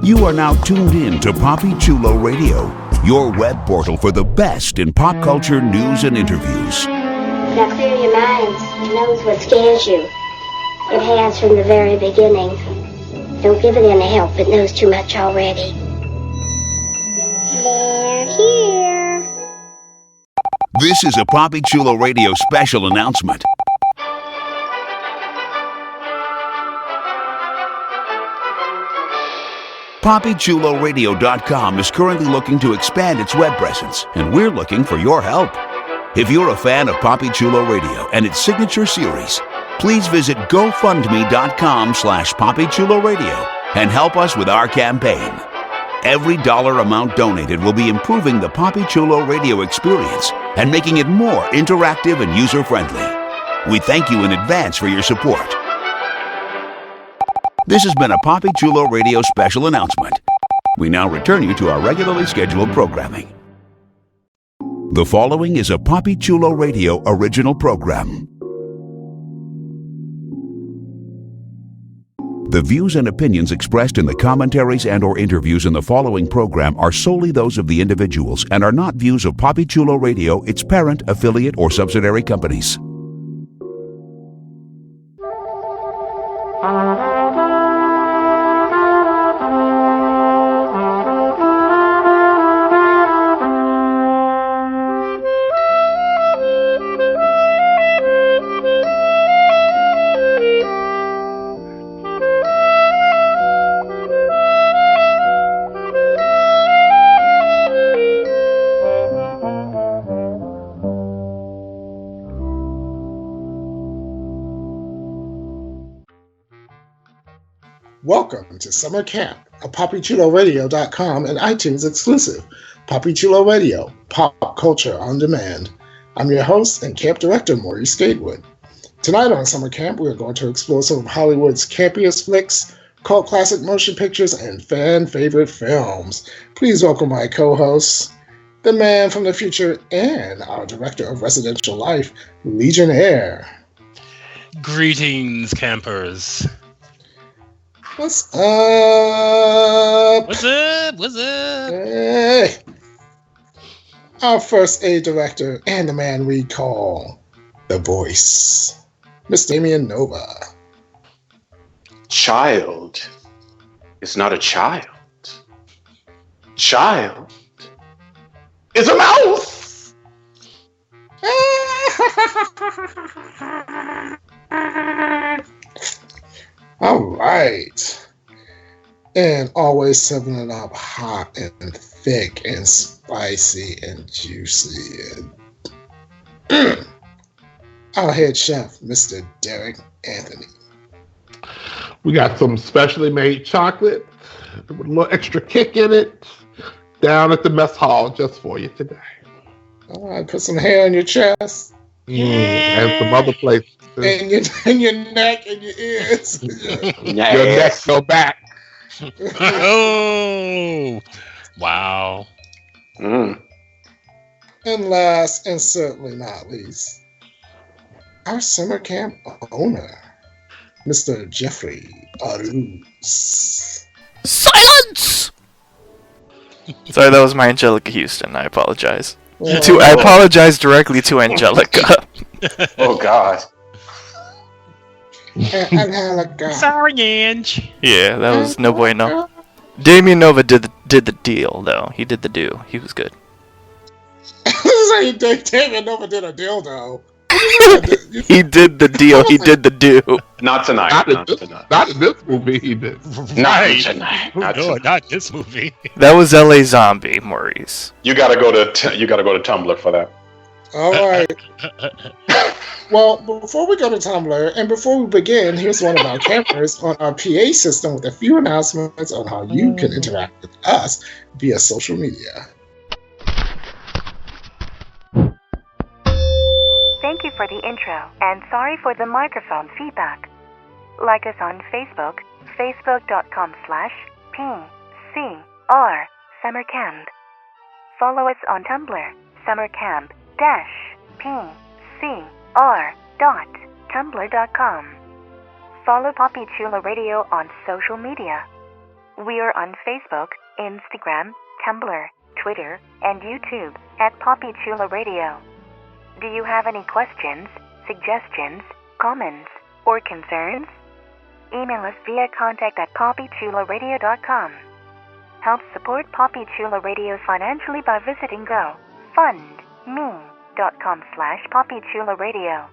You are now tuned in to Papi Chulo Radio, your web portal for the best in pop culture news and interviews. Now clear your minds. It knows what scares you. It has from the very beginning. Don't give it any help. It knows too much already. They're here. This is a Papi Chulo Radio special announcement. PapiChuloRadio.com is currently looking to expand its web presence, and we're looking for your help. If you're a fan of Papi Chulo Radio and its signature series, please visit GoFundMe.com/PapiChuloRadio and help us with our campaign. Every dollar amount donated will be improving the Papi Chulo Radio experience and making it more interactive and user-friendly. We thank you in advance for your support. This has been a Papi Chulo Radio special announcement. We now return you to our regularly scheduled programming. The following is a Papi Chulo Radio original program. The views and opinions expressed in the commentaries and/or interviews in the following program are solely those of the individuals and are not views of Papi Chulo Radio, its parent, affiliate, or subsidiary companies. Welcome to Summer Camp, a PapiChuloRadio.com and iTunes exclusive. Papi Chulo Radio, pop culture on demand. I'm your host and camp director, Maurice Gatewood. Tonight on Summer Camp, we're going to explore some of Hollywood's campiest flicks, cult classic motion pictures, and fan favorite films. Please welcome my co-hosts, the man from the future and our director of residential life, Legionnaire. Greetings, campers. What's up? What's up? What's up? Hey. Our first aid director and the man we call the voice, Miss Damian Nova. Child is not a child. Child is a mouse. All right. And always serving it up hot and thick and spicy and juicy. And our head chef, Mr. Derek Anthony. We got some specially made chocolate with a little extra kick in it down at the mess hall just for you today. All right, put some hair on your chest. And some other places. And your neck and your ears. Your neck go back. Oh, wow. And last and certainly not least, our summer camp owner, Mr. Jeffrey Aruz. Silence! Sorry, that was my Angelica Houston. I apologize. Oh. I apologize directly to Angelica. Oh, God. Angelica. Sorry, Ange. Yeah, that was no bueno. Damian Nova did the deal, though. He did the do. He was good. So David Nova did a dildo. He did the deal. He did the do. Not tonight. Not in this movie, he did. Right. Tonight. Not this movie. That was L.A. Zombie, Maurice. You gotta go to Tumblr for that. All right. Well, before we go to Tumblr, and before we begin, here's one of our campers on our PA system with a few announcements on how you can interact with us via social media. Thank you for the intro, and sorry for the microphone feedback. Like us on Facebook, facebook.com/PCR Summercamp. Follow us on Tumblr, summercamp-pcr.tumblr.com. Follow Papi Chulo Radio on social media. We are on Facebook, Instagram, Tumblr, Twitter, and YouTube at Poppy Chula Radio. Do you have any questions, suggestions, comments, or concerns? Email us via contact@poppychularadio.com. Help support Poppy Chula Radio financially by visiting GoFundMe.com/PoppyChulaRadio.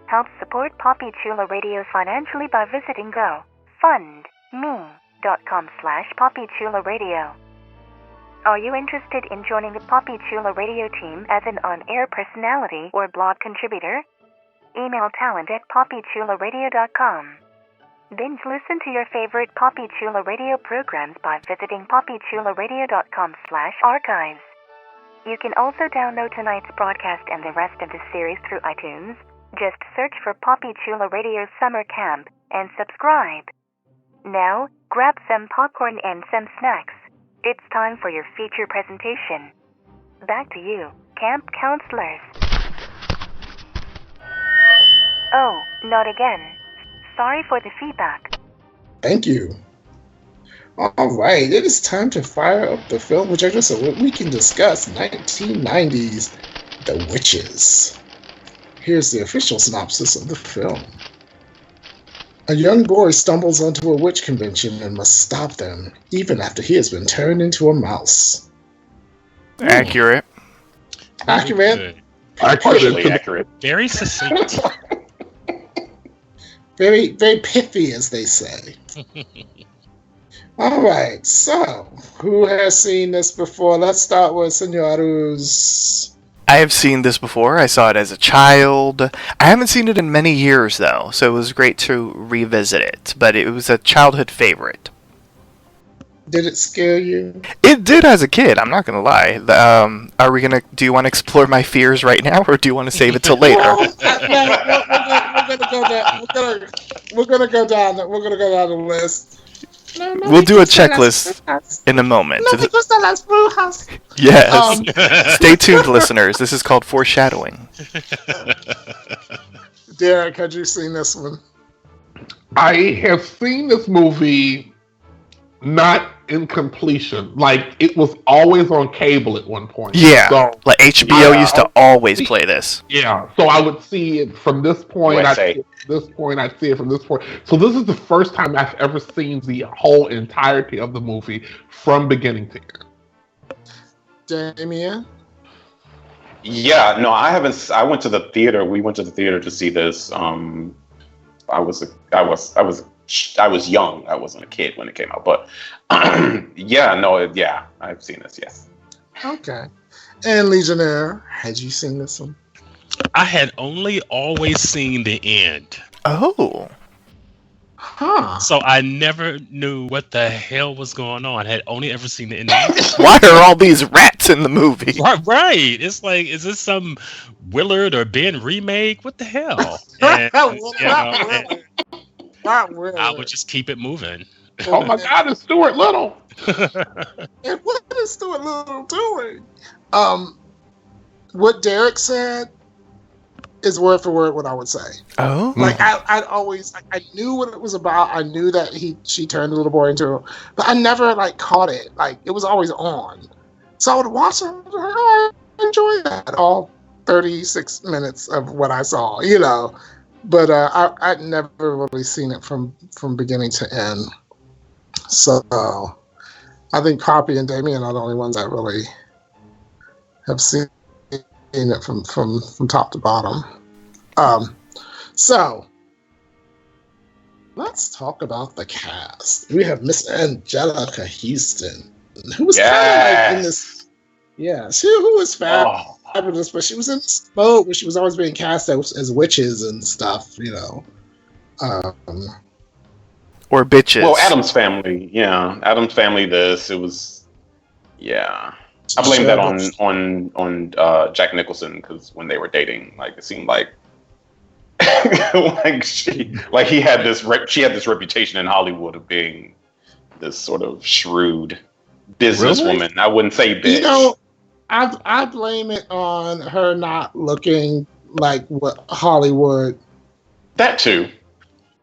Help support Poppy Chula Radio financially by visiting GoFundMe.com/PoppyChulaRadio. Are you interested in joining the Poppy Chula Radio team as an on-air personality or blog contributor? Email talent@poppychularadio.com. Binge listen to your favorite Poppy Chula Radio programs by visiting poppychularadio.com/archives. You can also download tonight's broadcast and the rest of the series through iTunes. Just search for Poppy Chula Radio Summer Camp and subscribe. Now, grab some popcorn and some snacks. It's time for your feature presentation. Back to you, camp counselors. Oh, not again. Sorry for the feedback. Thank you. All right, it is time to fire up the film, which I guess we can discuss 1990s The Witches. Here's the official synopsis of the film. A young boy stumbles onto a witch convention and must stop them, even after he has been turned into a mouse. Accurate. Accurate? Partially accurate. Very succinct. Very, very pithy, as they say. All right, so who has seen this before? Let's start with Senor Aruz. I have seen this before. I saw it as a child. I haven't seen it in many years, though, so it was great to revisit it. But it was a childhood favorite. Did it scare you? It did as a kid, I'm not going to lie. Are we going to... Do you want to explore my fears right now, or do you want to save it till later? Well, we're gonna go down. We're gonna go down the list. No, We'll do a checklist in a moment. Yes. Stay tuned, listeners. This is called foreshadowing. Derek, had you seen this one? I have seen this movie not in completion. Like, it was always on cable at one point. Yeah. So, Like HBO used to always play this. yeah. So I would see it from this point. I'd see it from this point. I'd see it from this point. So this is the first time I've ever seen the whole entirety of the movie from beginning to end. Damien? Yeah, no, I haven't. I went to the theater. We went to the theater to see this. I was young. I wasn't a kid when it came out, but I've seen this. Yes. Okay. And Legionnaire, had you seen this one? I had only always seen the end. Oh. Huh. So I never knew what the hell was going on. I had only ever seen the end. Why are all these rats in the movie? Right. It's like, is this some Willard or Ben remake? What the hell? And, Not really. I would just keep it moving. Oh my God, it's Stuart Little. And what is Stuart Little doing? What Derek said is word for word what I would say. Oh. Like I knew what it was about. I knew that she turned the little boy into, but I never like caught it. Like it was always on, so I would watch it. And I enjoy that all 36 minutes of what I saw, you know. But I'd never really seen it from beginning to end. So I think Poppy and Damien are the only ones that really have seen it from top to bottom. So let's talk about the cast. We have Miss Angelica Houston, who was kind of like in this. Yeah, who was fabulous, but she was in this mode where she was always being cast as witches and stuff, you know. Or bitches. Well, Addams Family. Yeah, Addams Family. It was. Yeah. I blame that on Jack Nicholson, because when they were dating, like it seemed like she had this reputation in Hollywood of being this sort of shrewd businesswoman. Really? I wouldn't say bitch. You know, I blame it on her not looking like what Hollywood. That too.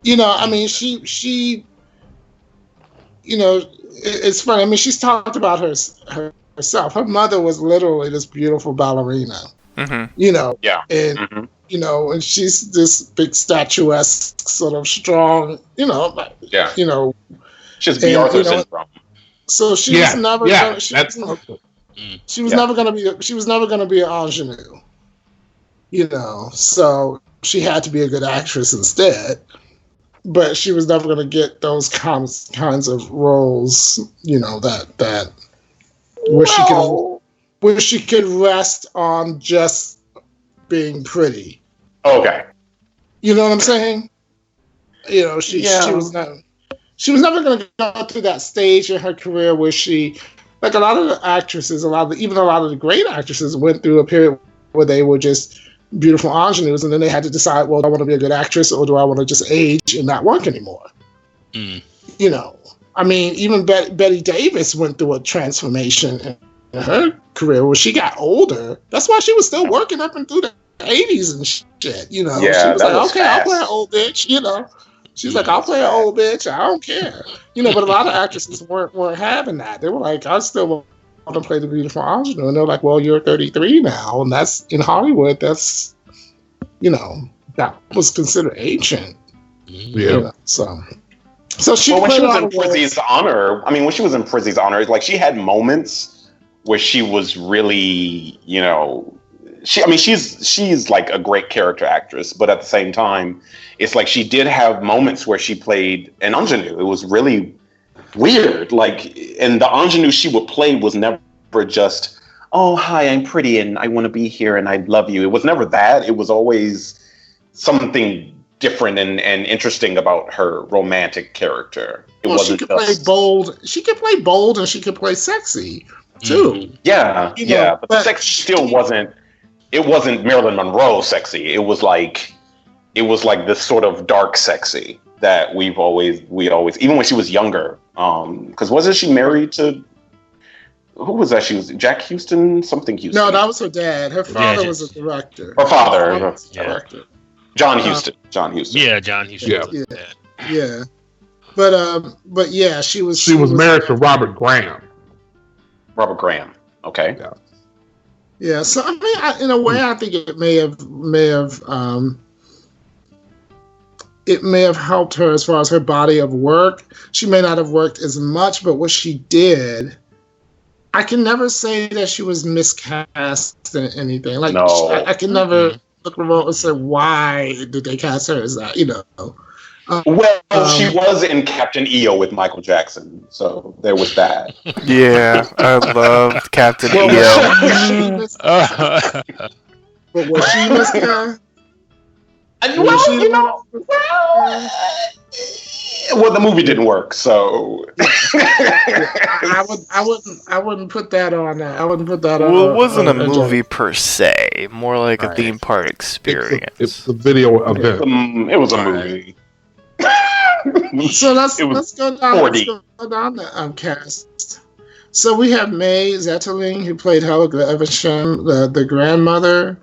You know, I mean, she it's funny. I mean, she's talked about herself. Her mother was literally this beautiful ballerina. Mm-hmm. Yeah. And and she's this big statuesque, sort of strong. Yeah. She's and, Arthur syndrome. So she was never. She was never going to be. She was never going to be an ingenue. So she had to be a good actress instead. But she was never going to get those kinds of roles, that where she could rest on just being pretty. Okay. You know what I'm saying? She was never going to go through that stage in her career where she, like a lot of the actresses, even a lot of the great actresses went through a period where they were just beautiful ingenues, and then they had to decide, well, do I want to be a good actress or do I want to just age and not work anymore? I mean, even Betty Davis went through a transformation in her career where she got older. That's why she was still working up and through the 80s and shit. She was like, okay, fast. I'll play an old bitch. She's like, I'll play an old bitch. I don't care. But a lot of actresses weren't having that. They were like, I still want to play the beautiful ingenue. And they're like, well, you're 33 now. And that's in Hollywood. That's, that was considered ancient. Yeah. So she when she was in Prizzi's Prizzi's Honor, when she was in Prizzi's Honor, like she had moments where she was really, she's like a great character actress, but at the same time, it's like she did have moments where she played an ingenue. It was really weird. Like, and the ingenue she would play was never just, oh, hi, I'm pretty and I want to be here and I love you. It was never that. It was always something different and interesting about her romantic character. She could play bold. She could play bold and she could play sexy too. Yeah, but the sex still wasn't. It wasn't Marilyn Monroe sexy. It was like this sort of dark sexy that we always, even when she was younger. Because wasn't she married to? Who was that? She was Jack Huston, something Huston. No, that was her dad. Her father was a director. Her father, director. John Huston. John Huston. Yeah, John Huston. Yeah. But yeah, she was. She was married to Robert Graham. Robert Graham. Okay. Yeah. Yeah. So I mean, in a way, I think it may have helped her as far as her body of work. She may not have worked as much, but what she did, I can never say that she was miscast in anything. Like, no. I can never look remote and say, why did they cast her as that? She was in Captain EO with Michael Jackson, so there was that. Yeah, I loved Captain EO. But was she miscast? Well, the movie didn't work, so I wouldn't put that on that. I wouldn't put that on. Well, it wasn't a movie per se, more like a theme park experience. It's a video event. It was a movie. So let's go down. 4D. Let's go down the cast. So we have May Zetterling, who played Helga Evesham, the grandmother.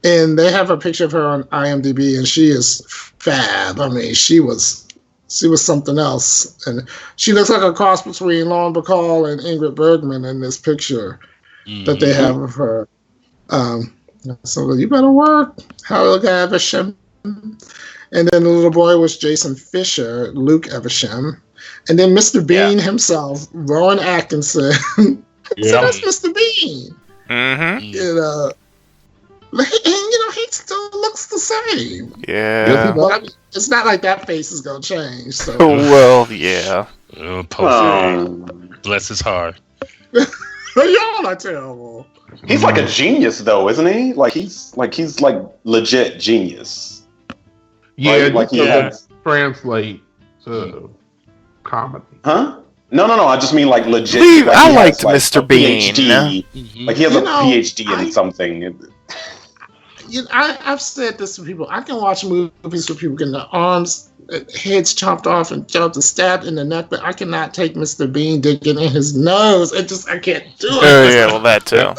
And they have a picture of her on IMDb, and she is fab. I mean, she was something else, and she looks like a cross between Lauren Bacall and Ingrid Bergman in this picture that they have of her. So you better work, Helga Evesham. And then the little boy was Jason Fisher, Luke Evesham, and then Mr. Bean himself, Rowan Atkinson. So that's Mr. Bean. Mm-hmm. And he still looks the same. Yeah. But I mean, it's not like that face is gonna change. So. Well, yeah. Bless his heart. Y'all are terrible. He's like a genius, though, isn't he? He's legit genius. Yeah, right? He has translate to comedy. Huh? No. I just mean legit. I liked Mr. Bean. PhD. He has a PhD in something. I've said this to people. I can watch movies where people get their arms, heads chopped off and stabbed in the neck, but I cannot take Mr. Bean digging in his nose. I can't do it. Oh yeah, well that too.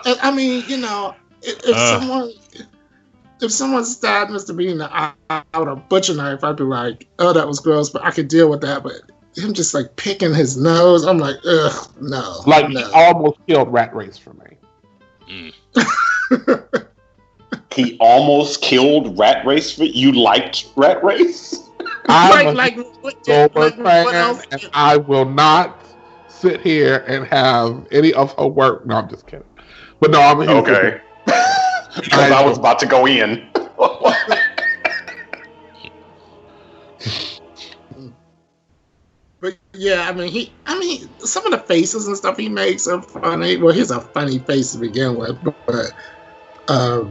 And I mean, if if someone stabbed Mr. Bean in the eye with a butcher knife, I'd be like, oh, that was gross, but I could deal with that. But him just like picking his nose, I'm like, ugh, no. Like, no. he almost killed Rat Race for me. He almost killed Rat Race for you. Liked Rat Race? I'm a Goldberg fan, and I will not sit here and have any of her work. No, I'm just kidding. But no, I'm okay. Because I was about to go in. But yeah, I mean, some of the faces and stuff he makes are funny. Well, he's a funny face to begin with, but I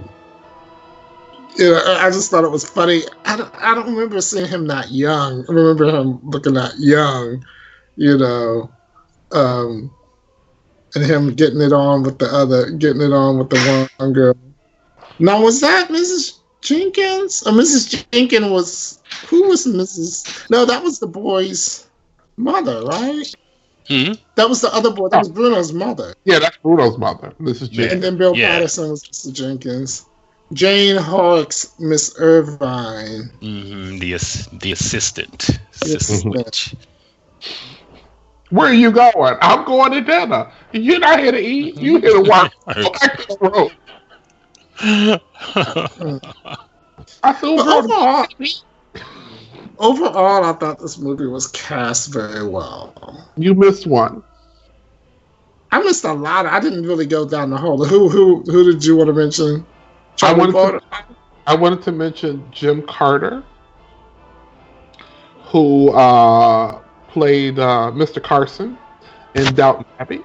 just thought it was funny. I don't remember seeing him that young. I remember him looking that young, and him getting it on with the one girl. Now, was that Mrs. Jenkins? Or Mrs. Jenkins who was Mrs.? No, that was the boy's mother, right? Mm-hmm. That was the other boy. That was Bruno's mother. Yeah, that's Bruno's mother, Mrs. Jenkins. And then Bill Patterson was Mr. Jenkins. Jane Hawks, Miss Irvine. Mm-hmm. The assistant. Witch. Where are you going? I'm going to dinner. You're not here to eat. You're here to work. Go back to the room. Overall, I thought this movie was cast very well. You missed one. I missed a lot. I didn't really go down the hole. Who did you want to mention? I wanted to mention Jim Carter, who played Mr. Carson in Downton Abbey.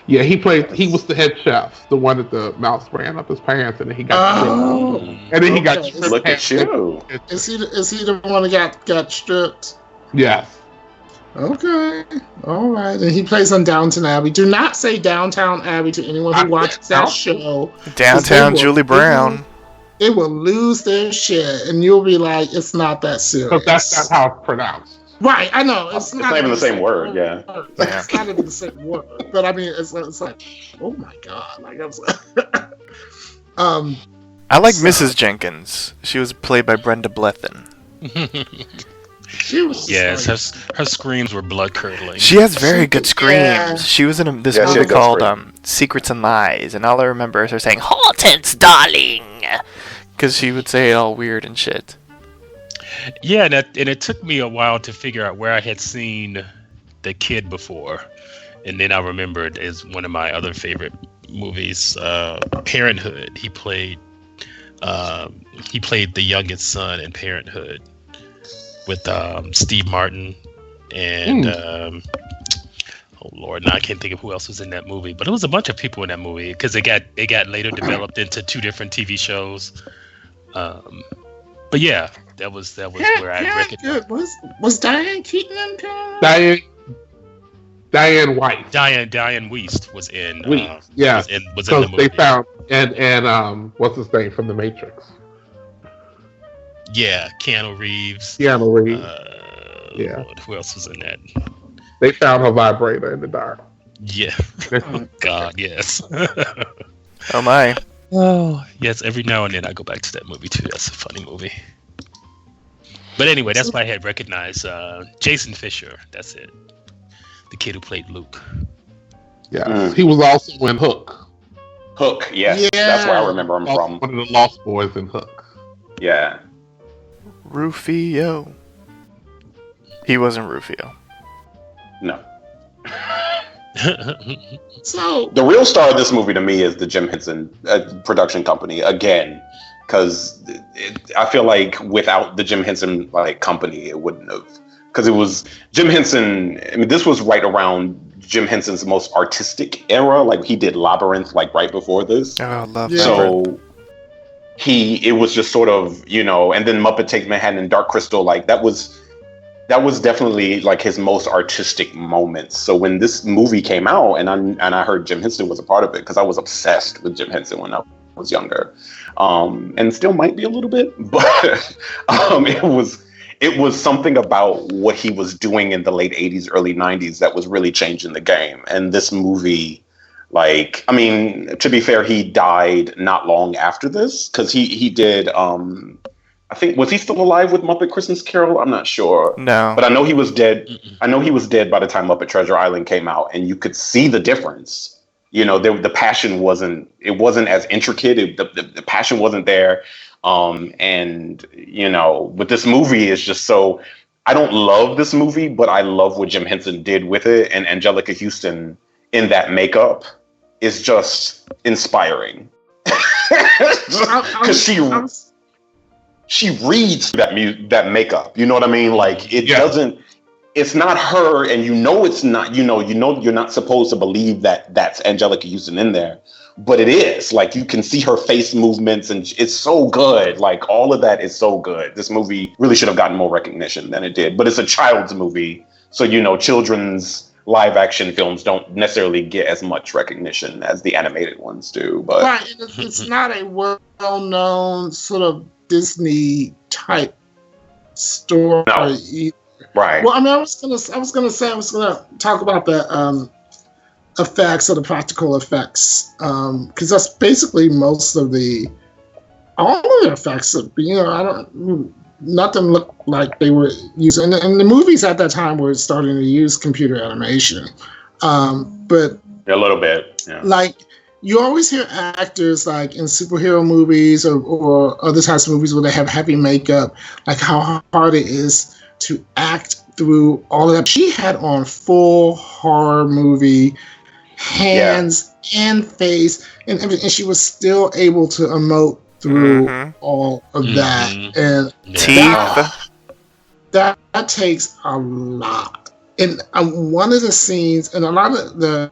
Yeah, he was the head chef, the one that the mouse ran up his pants, and then he got stripped. And then he got stripped. Look at you. Is he the one that got stripped? Yes. Okay. All right. And he plays on Downton Abbey. Do not say Downtown Abbey to anyone who watches that show. Downtown Julie Brown. They will lose their shit, and you'll be like, it's not that serious. But that's not how it's pronounced. Right, I know. It's not even the same word, yeah. It's not even the same word. But I mean, it's like, oh my God. Like, I'm I like Mrs. Jenkins. She was played by Brenda Blethyn. She was her screams were blood curdling. She has very good screams. Yeah. She was in this movie called Secrets and Lies, and all I remember is her saying "Hortense, darling," because she would say it all weird and shit. Yeah, and it took me a while to figure out where I had seen the kid before, and then I remembered as one of my other favorite movies, Parenthood. He played the youngest son in Parenthood with Steve Martin and oh Lord, now I can't think of who else was in that movie, but it was a bunch of people in that movie because it got later developed into 2 different TV shows. But yeah, that was where I recognized. Was Diane Keaton in Parenthood? Diane White. Diane Wiest was in. Yeah, was in the movie. They found and what's his name from The Matrix? Yeah, Keanu Reeves. Yeah. Lord, who else was in that? They found her vibrator in the dark. Yeah. Oh God, yes. Oh my. Oh yes. Every now and then I go back to that movie too. That's a funny movie. But anyway, that's why I had recognized Jason Fisher. That's it. The kid who played Luke. Yeah, he was also in Hook. Hook, yes. Yeah. That's where I remember him from. One of the Lost Boys in Hook. Yeah. Rufio. He wasn't Rufio. No. So the real star of this movie to me is the Jim Henson production company again, because I feel like without the Jim Henson company, it wouldn't have. Because it was Jim Henson. I mean, this was right around Jim Henson's most artistic era. Like he did Labyrinth right before this. Oh, I love so it was just sort of, and then Muppet Takes Manhattan and Dark Crystal, that was definitely his most artistic moments. So when this movie came out and I heard Jim Henson was a part of it, because I was obsessed with Jim Henson when I was younger, and still might be a little bit, but it was something about what he was doing in the late 80s, early 90s that was really changing the game. And this movie Like, I mean, to be fair, he died not long after this because he did. I think, was he still alive with Muppet Christmas Carol? I'm not sure. No, but I know he was dead. I know he was dead by the time Muppet Treasure Island came out, and you could see the difference. You know, the passion wasn't as intricate. The passion wasn't there. And you know, with this movie, it's just so. I don't love this movie, but I love what Jim Henson did with it, and Angelica Houston in that makeup is just inspiring. Because she reads that makeup. You know what I mean? Like it doesn't. It's not her, and you know it's not. You know you're not supposed to believe that that's Angelica Houston in there, but it is. Like you can see her face movements, and it's so good. Like all of that is so good. This movie really should have gotten more recognition than it did. But it's a child's movie, so you know children's live action films don't necessarily get as much recognition as the animated ones do. But right, it's not a well-known sort of Disney type story. No. Right. Well, I mean, I was gonna talk about the effects or the practical effects, because that's basically most of all of the effects. You know, nothing looked like they were using, and the movies at that time were starting to use computer animation, but a little bit, yeah. Like you always hear actors like in superhero movies or other types of movies where they have heavy makeup, like how hard it is to act through all of that. She had on full horror movie hands and face and everything, and she was still able to emote through all of that. And teeth. That takes a lot. And one of the scenes, and a lot of the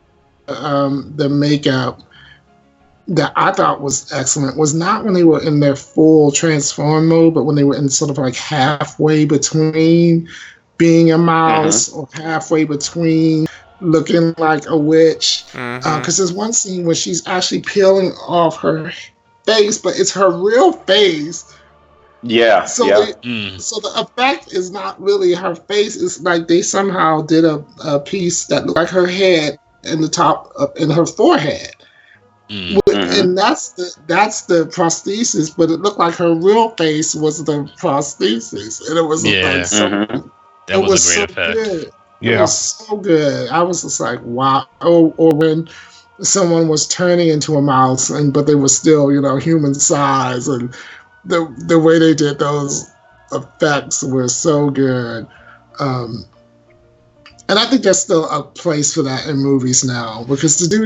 makeup that I thought was excellent was not when they were in their full transform mode, but when they were in sort of like halfway between being a mouse or halfway between looking like a witch. Because there's one scene where she's actually peeling off her face, but it's her real face. Yeah. So the effect is not really her face. It's like they somehow did a piece that looked like her head and the top in her forehead. And that's the prosthesis, but it looked like her real face was the prosthesis, and it was like that was a great effect. Good. It was so good. I was just like, wow. Or when someone was turning into a mouse, but they were still, you know, human size, and the way they did those effects were so good. And I think there's still a place for that in movies now, because to do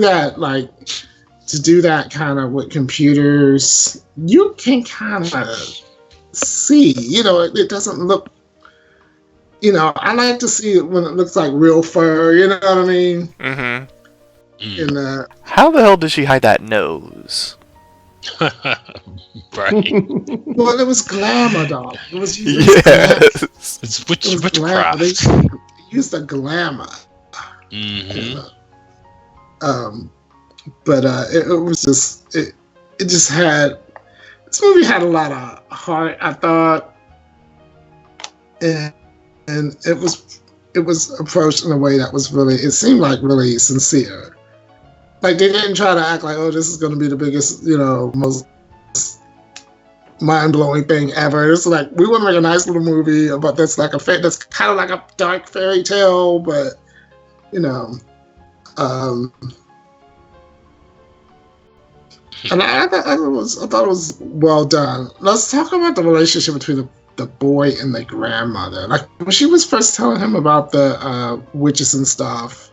that kind of with computers, you can kind of see, you know, it doesn't look, you know, I like to see it when it looks like real fur, you know what I mean? And, how the hell did she hide that nose? Right. Well, it was glamour, dog. It was It's witchcraft. They used the glamour. But it was just it just had, this movie had a lot of heart, I thought, and it was approached in a way that was really, it seemed like really sincere. Like they didn't try to act like, oh, this is going to be the biggest, you know, most mind-blowing thing ever. It's like, we want to make a nice little movie about that's like that's kind of like a dark fairy tale, but you know. And I thought it was well done. Let's talk about the relationship between the boy and the grandmother. Like when she was first telling him about the witches and stuff,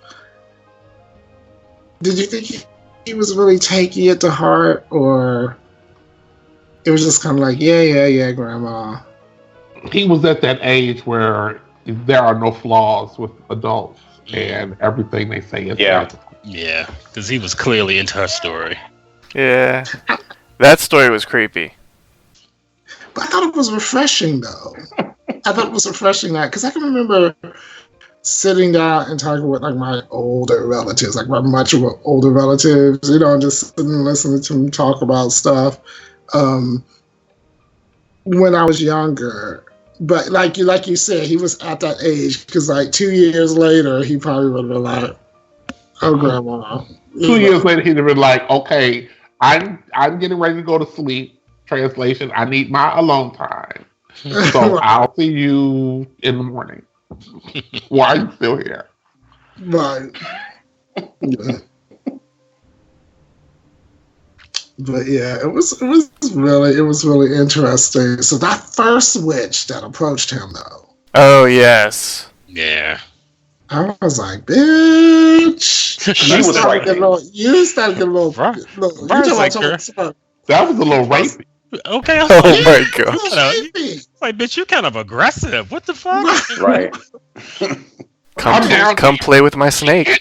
did you think he was really taking it to heart, or it was just kind of like, yeah, grandma? He was at that age where there are no flaws with adults, and everything they say is right. Yeah, because he was clearly into her story. Yeah, that story was creepy. But I thought it was refreshing, though. I thought it was refreshing that, because I can remember sitting down and talking with like my older relatives, like my much older relatives, you know, and just sitting and listening to them talk about stuff when I was younger. But like you said, he was at that age, because like 2 years later, he probably would have been like, "Oh, grandma, 2 years later, he'd have been like, okay, I'm getting ready to go to sleep. Translation, I need my alone time. So I'll see you in the morning. Why are you still here? Right. Yeah. But yeah, it was really interesting. So that first witch that approached him though. Oh yes. Yeah. I was like, bitch. She was frightening. You started getting a little. Right. That was a little rapey. Okay. Oh my god. Like, bitch, you kind of aggressive. What the fuck? Right. Come play with my snake.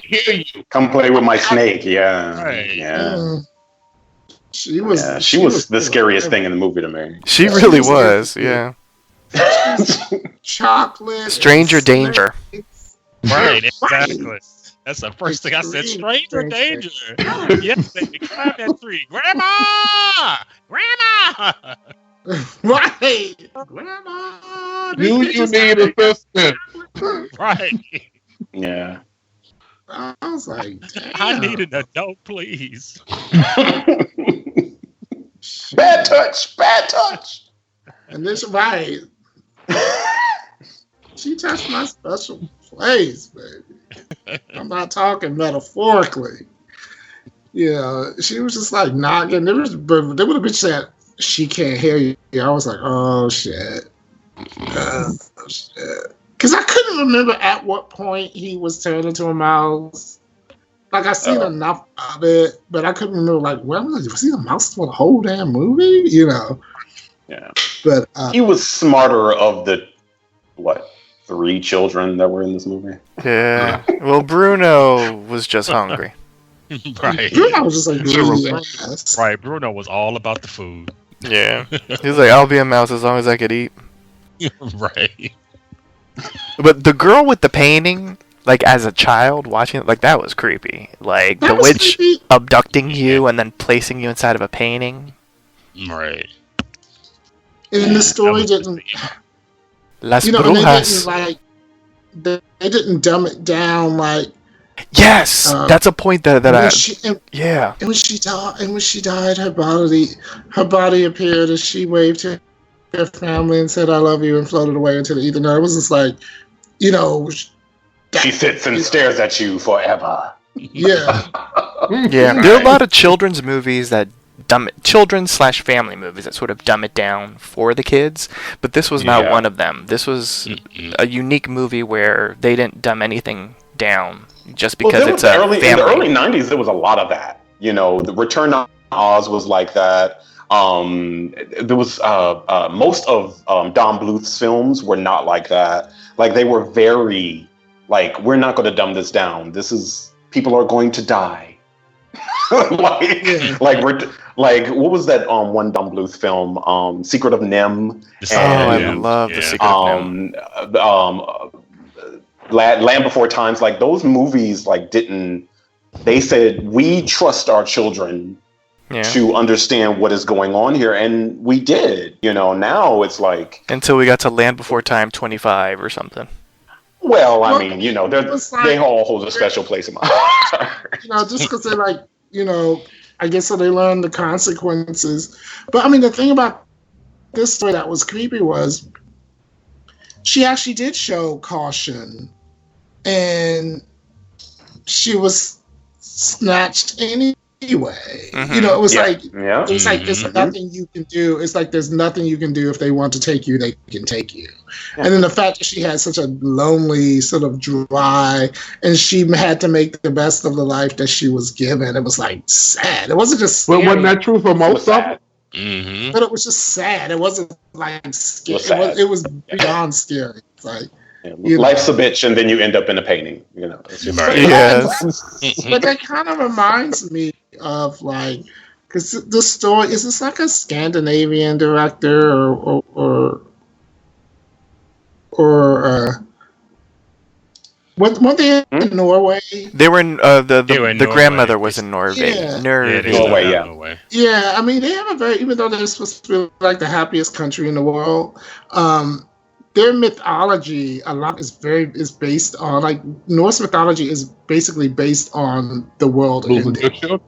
Come play with my snake. Yeah. Right. Yeah. She was the scariest thing in the movie to me. She really was. Yeah. Chocolate. Stranger danger. Right. Exactly. That's the first thing I said. Stranger danger. Yes, baby. Climb that tree. Grandma! Grandma! Right. Grandma. Do you need assistance? Right. Yeah. I was like, damn. I need an adult, please. Bad touch. And this right. She touched my special place, baby. I'm not talking metaphorically. Yeah, she was just like knocking. They would have been said she can't hear you. I was like, oh shit. Because I couldn't remember at what point he was turned into a mouse. Like I seen enough of it, but I couldn't remember. Like, was he a mouse for the whole damn movie? You know. Yeah. But he was smarter of the 3 children that were in this movie. Yeah. Well, Bruno was just hungry. Right. Bruno was just like, right. Bruno was all about the food. Yeah. He was like, I'll be a mouse as long as I could eat. Right. But the girl with the painting, like as a child watching it, like that was creepy. Like the witch abducting you and then placing you inside of a painting. Right. And the story didn't. Las Brujas. They didn't dumb it down like. Yes, that's a point that yeah. And when she died, her body appeared as she waved to her family and said, "I love you," and floated away into the ether. No, it was just like, she sits and stares at you forever. Yeah. Yeah. There are a lot of children's movies that children/family movies that sort of dumb it down for the kids, but this was not one of them. This was a unique movie where they didn't dumb anything down just because it's a family. In the early 90s, there was a lot of that. The Return to Oz was like that. There was most of Don Bluth's films were not like that. Like they were very we're not going to dumb this down. This is people are going to die. What was that one Don Bluth film? Secret of NIMH. I love the Secret of NIMH. Land Before Times. Like those movies, they said we trust our children to understand what is going on here, and we did. Now it's like until we got to Land Before Time 25 or something. Well, I mean, they all hold a special place in my heart. Just because they're I guess so they learned the consequences. But I mean, the thing about this story that was creepy was she actually did show caution, and she was snatched anyway. Mm-hmm. It was there's nothing you can do. It's like there's nothing you can do if they want to take you, they can take you. Yeah. And then the fact that she had such a lonely, sort of dry, and she had to make the best of the life that she was given. It was sad. It wasn't just scary. But wasn't that true for most of them? Mm-hmm. But it was just sad. It wasn't scary. It was beyond scary. It's like life's a bitch, and then you end up in a painting. It's just yes. But that kind of reminds me of because the story is this like a Scandinavian director or weren't they in Norway? They were in the grandmother was in Norway. Yeah. Norway. Yeah, I mean they have a very, even though they're supposed to be like the happiest country in the world, their mythology a lot is based on, like, Norse mythology is basically based on the world ending.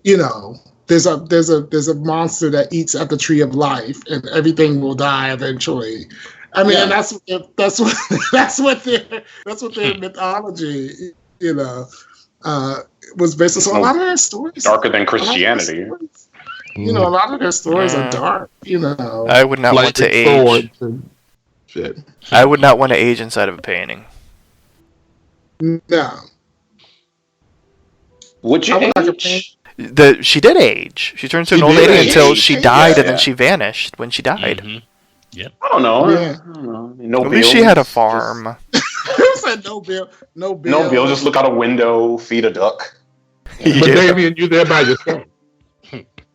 You know, there's a monster that eats at the tree of life, and everything will die eventually. I mean, and that's what their mythology, you know, was based on. So a lot of their stories darker than Christianity. You know, a lot of their stories are dark. You know, I would not want to age. Shit. I would not want to age inside of a painting. No. Would you age? She did age. She turned into an old lady until she died, and then she vanished when she died. Mm-hmm. Yep. I don't know. Yeah. I don't know. No At least she had a farm. Said no bill. No bill. Just look out a window, feed a duck. But Damien, you there by yourself.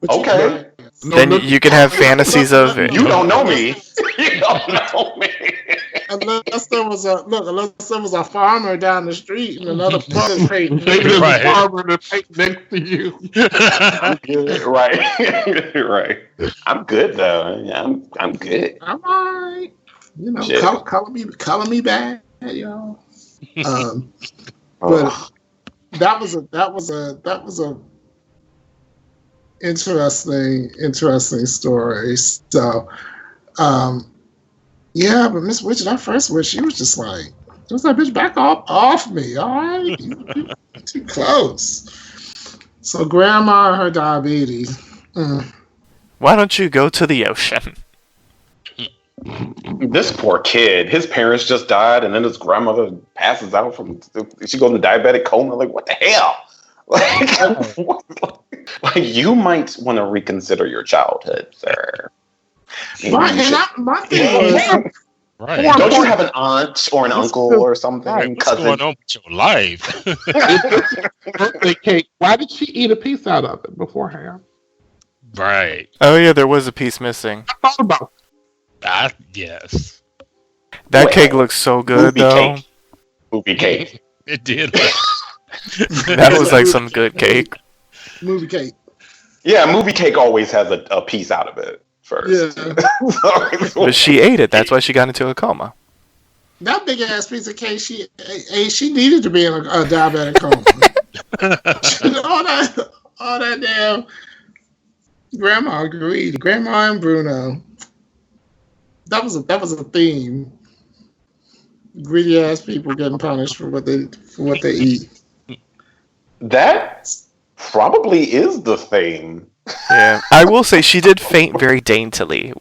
Okay. Then you can have fantasies of it. You don't know me. You don't know me. Unless there was a farmer down the street and another brother painting. Maybe there's a farmer in the paint next to you. I'm good. Right. Right. I'm good though. I'm good. I'm alright. You know, color me bad, y'all. But that was a interesting story. So, yeah, but Miss Witch, that first witch, she was just like, bitch, back off me, all right? You too close. So grandma and her diabetes. Why don't you go to the ocean? This poor kid, his parents just died, and then his grandmother passes out she goes into diabetic coma. Like, what the hell? Like you might want to reconsider your childhood, sir. My thing was, right. Don't you have an aunt or an uncle or something? Right. What's going on with your life? Birthday cake. Why did she eat a piece out of it beforehand? Right. Oh yeah, there was a piece missing. I thought about that. Yes. That cake looks so good though. Movie cake. It did. That was like some good cake. Movie cake. Yeah, movie cake always has a piece out of it first. Yeah. But she ate it. That's why she got into a coma. That big ass piece of cake, she needed to be in a diabetic coma. all that damn. Grandma agreed. Grandma and Bruno. That was a theme. Greedy ass people getting punished for what they eat. That probably is the thing. Yeah, I will say she did faint very daintily,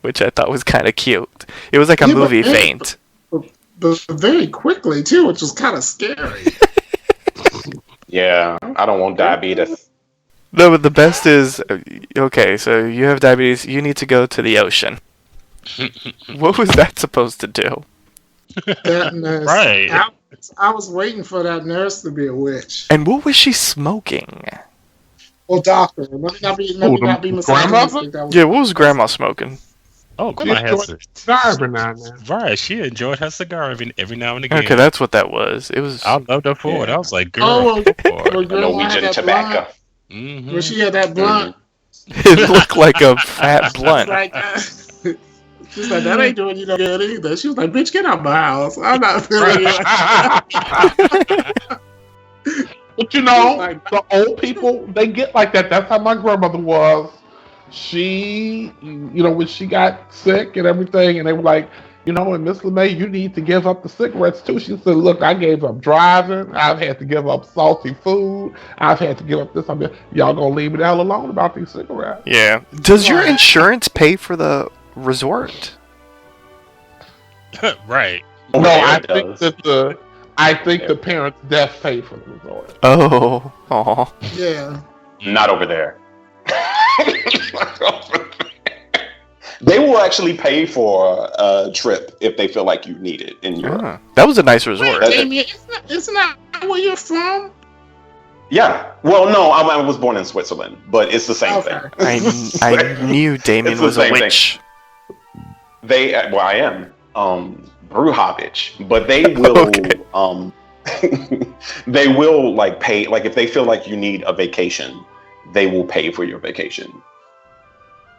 which I thought was kind of cute. It was like a movie faint. But very quickly too, which was kind of scary. Yeah, I don't want diabetes. No, but the best is, okay, so you have diabetes, you need to go to the ocean. What was that supposed to do? That nurse. Right. I was waiting for that nurse to be a witch. And what was she smoking? Well, doctor. Let me not be mistaken. Yeah, what was Grandma smoking? Oh, Grandma has a cigar every now and then. Right, she enjoyed her cigar every now and again. Okay, that's what that was. It was. I loved her for it. I was like, girl, Norwegian tobacco. Mm-hmm. When she had that blunt. It looked like a fat blunt. She's like, that ain't doing you no good either. She was like, bitch, get out my house. I'm not feeling it. But you know, the old people, they get like that. That's how my grandmother was. She, when she got sick and everything, and they were like, and Miss LeMay, you need to give up the cigarettes too. She said, look, I gave up driving. I've had to give up salty food. I've had to give up this. Y'all gonna leave me the hell alone about these cigarettes. Yeah. Does your insurance pay for the resort? Right. No, I think the parents' death paid for the resort. Oh. Yeah. Not over there. They will actually pay for a trip if they feel like you need it in Europe. That was a nice resort. Wait, Damien, isn't that where you're from? Yeah. Well, no, I was born in Switzerland, but it's the same thing. I knew Damien was a witch. I am. Bruhavich, but they will they will like pay, like if they feel like you need a vacation, they will pay for your vacation.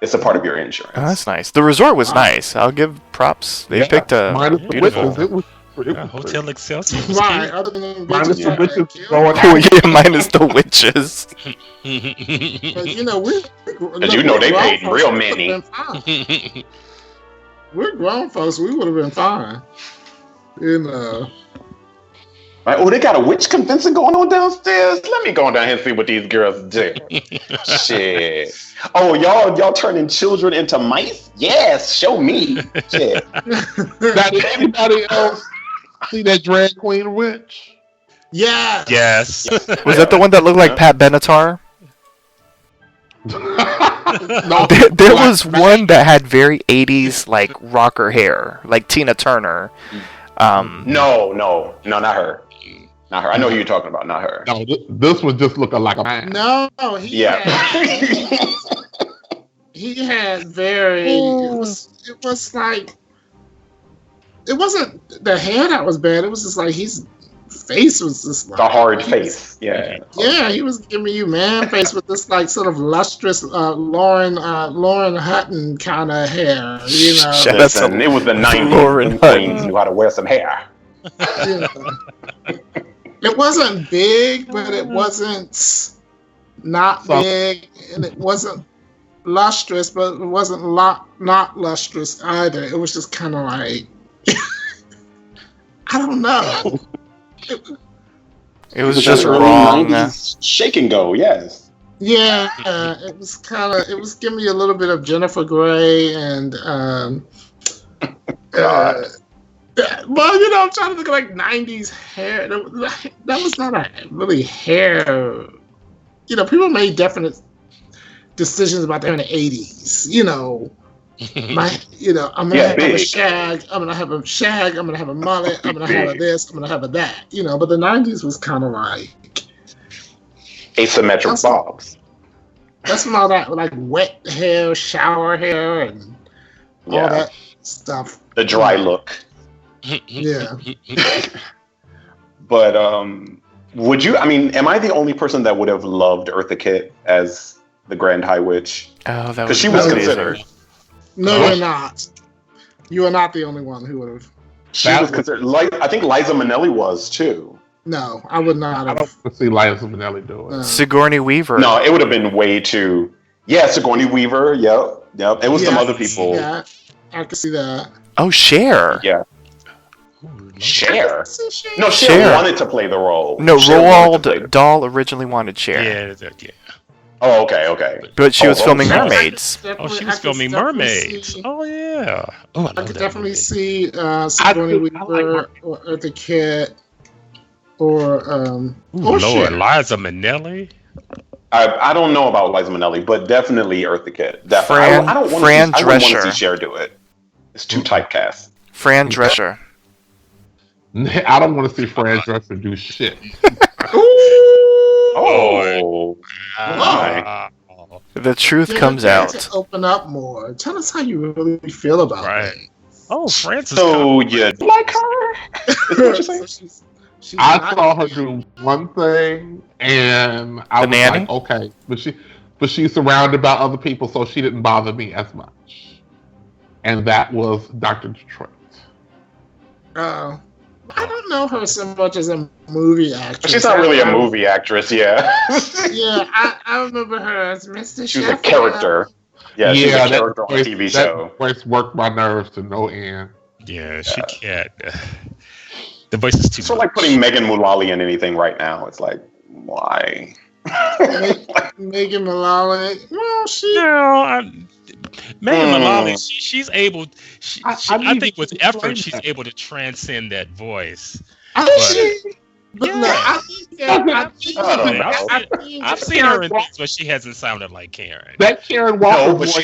It's a part of your insurance. Oh, that's nice. The resort was nice. I'll give props. They picked a beautiful. Hotel Excelsior. Right, other than minus the witches Oh yeah, minus the witches. But they paid real money. We're grown folks. We would have been fine. Like, oh, they got a witch convention going on downstairs. Let me go down here and see what these girls do. Shit. Oh, y'all turning children into mice? Yes, show me. Shit. Did anybody else see that drag queen witch? Yeah. Yes. Was that the one that looked like Pat Benatar? No, There was one that had very 80s like rocker hair, like Tina Turner. No, not her. Not her. I know who you're talking about. Not her. No, this was just looking like a man. No, he had very. It was like. It wasn't the hair that was bad. It was just like his face was just like the hard face. Yeah. Yeah, he was giving you man face with this like sort of lustrous Lauren Hutton kind of hair. You know. Listen, it was the 90s. Lauren Queens knew how to wear some hair. You know. It wasn't big, but it wasn't not big, and it wasn't lustrous, but it wasn't not lustrous either. It was just kind of like I don't know. It was just wrong. Shake and go, yes. Yeah, it was giving me a little bit of Jennifer Grey and well, I'm trying to think of like 90s hair. That was not a really hair. People made definite decisions about that in the 80s. I'm gonna have a shag. I'm gonna have a shag. I'm gonna have a mullet. I'm gonna have a this. I'm gonna have a that. But the 90s was kind of like asymmetric bobs. That's when all that like wet hair, shower hair, and all that stuff. The dry look. Yeah. But would you? I mean, am I the only person that would have loved Eartha Kitt as the Grand High Witch? Oh, that was because she was considered. No, you're not. You are not the only one who would have. She was considered. I think Liza Minnelli was too. No, I would not have. I don't see Liza Minnelli do it. Sigourney Weaver. No, it would have been way too. Yeah, Sigourney Weaver. Yep. It was some other people. Yeah, I could see that. Oh, Cher. Yeah. Cher. No, Cher Cher wanted to play the role. No, Roald Dahl originally wanted Cher. Yeah. Oh, okay. But she was filming Mermaids. She was filming Mermaids. Oh, yeah. Oh, I could definitely see Sigourney Weaver or Eartha Kitt or Lord, Liza Minnelli. I don't know about Liza Minnelli, but definitely Eartha Kitt. Fran I don't want to see Cher do it. It's too typecast. Fran Drescher. I don't want to see Fran Drescher do shit. Oh. The truth comes out. Open up more. Tell us how you really feel about it. Oh, Francis. So you like her? Is what you're saying? I saw her do one thing, and I was like, okay, but she's surrounded by other people, so she didn't bother me as much. And that was Dr. Detroit. I don't know her so much as a movie actress. She's not really a movie actress, yeah. Yeah, I remember her as Mr. She was a character. Yeah, she's a character on a TV show. That voice worked my nerves to no end. Yeah, she can't. The voice is too sort of like putting Megan Mullally in anything right now. It's like, why? Megan Mullally. Well, Megan Mullally, she's able. I think with effort, she's able to transcend that voice. I've seen her in things, but she hasn't sounded like Karen. That Karen Walker voice. I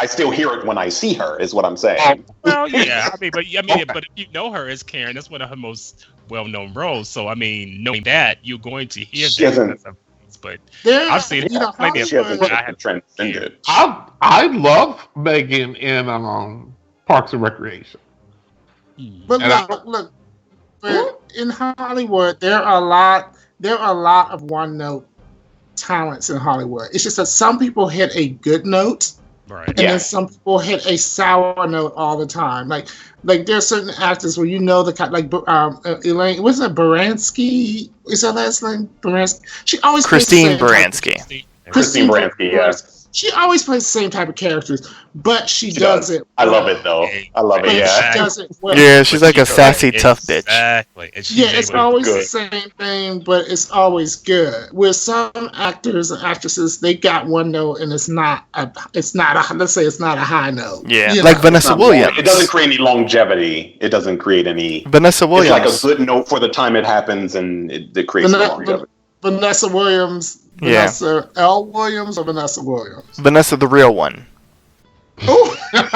still hear it when I see her. Is what I'm saying. Well, yeah. But if you know her as Karen, that's one of her most well-known roles. So, I mean, knowing that, you're going to hear that. But I've seen plenty of times. I have transcended. I love Megan in Parks and Recreation. But look. But in Hollywood, there are a lot of one-note talents in Hollywood. It's just that some people hit a good note, Right. And then some people hit a sour note all the time. Like there's certain actors where you know the kind, like Elaine, wasn't it Baranski? Is that last name? Baranski. She always Christine Baranski. Christine Baranski, yes. She always plays the same type of characters, but she does it. I love it though. I love it. Yeah. She does it well. Yeah, she's like a sassy tough bitch. Exactly. Yeah, it's always the same thing, but it's always good. With some actors and actresses, they got one note, and let's say it's not a high note. Yeah, like Vanessa Williams. It doesn't create any longevity. It doesn't create any. Vanessa Williams. It's like a good note for the time it happens, and it creates longevity. Vanessa Williams. Vanessa L. Williams or Vanessa Williams? Vanessa, the real one. Oh, that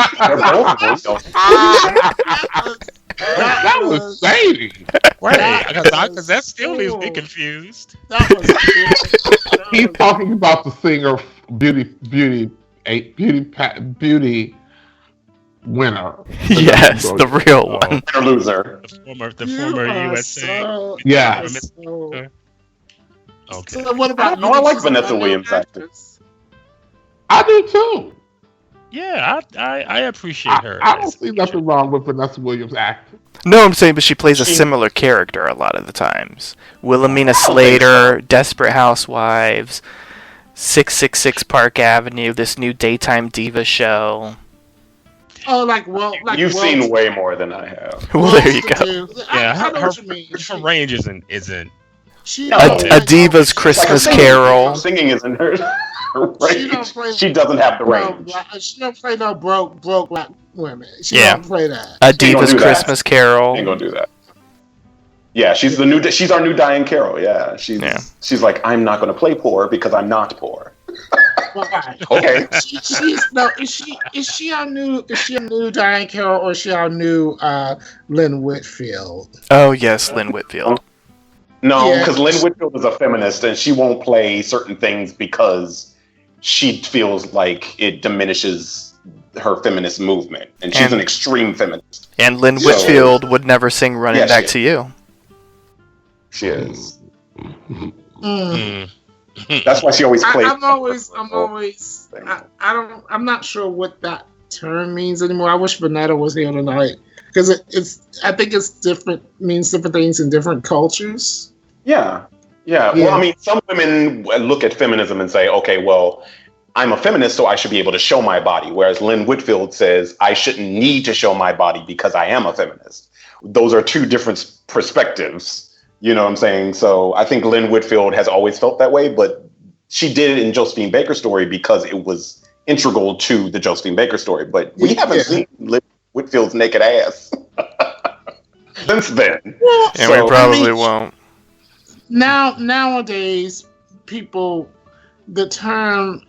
was shady. Right, because that still leaves me confused. He's talking about the singer beauty winner. Yes, the real one. Winner loser. The former USA. Yeah. Okay. So what about I like Vanessa Williams actors. I do too. Yeah, I appreciate her. I don't see nothing wrong with Vanessa Williams acting. No, I'm saying, but she plays a similar character a lot of the times. Wilhelmina Slater, Desperate Housewives, 666 Park Avenue, this new daytime diva show. Oh, you've seen way more than I have. Well, there you go. Yeah, her range isn't. A Diva's Christmas Carol. Singing isn't her range. She doesn't have the range. She don't play no broke black women. She don't play that. A Diva's Christmas Carol. Ain't gonna do that. Yeah, she's our new Diane Carroll. Yeah, she's like, I'm not gonna play poor because I'm not poor. Okay. Is she our new Diane Carroll, or is she our new Lynn Whitfield? Oh yes, Lynn Whitfield. No, because Lynn Whitfield is a feminist, and she won't play certain things because she feels like it diminishes her feminist movement, and she's an extreme feminist. And Lynn Whitfield would never sing "Running Back to You." She is. That's why she always plays. I'm not sure what that term means anymore. I wish Vanetta was here tonight, because I think it's different, means different things in different cultures. Yeah. Well, I mean, some women look at feminism and say, okay, well, I'm a feminist, so I should be able to show my body. Whereas Lynn Whitfield says, I shouldn't need to show my body because I am a feminist. Those are two different perspectives. You know what I'm saying? So I think Lynn Whitfield has always felt that way, but she did it in Josephine Baker's story because it was integral to the Josephine Baker story. But we haven't seen Lynn Whitfield's naked ass since then. Well, and we probably won't. Nowadays, the term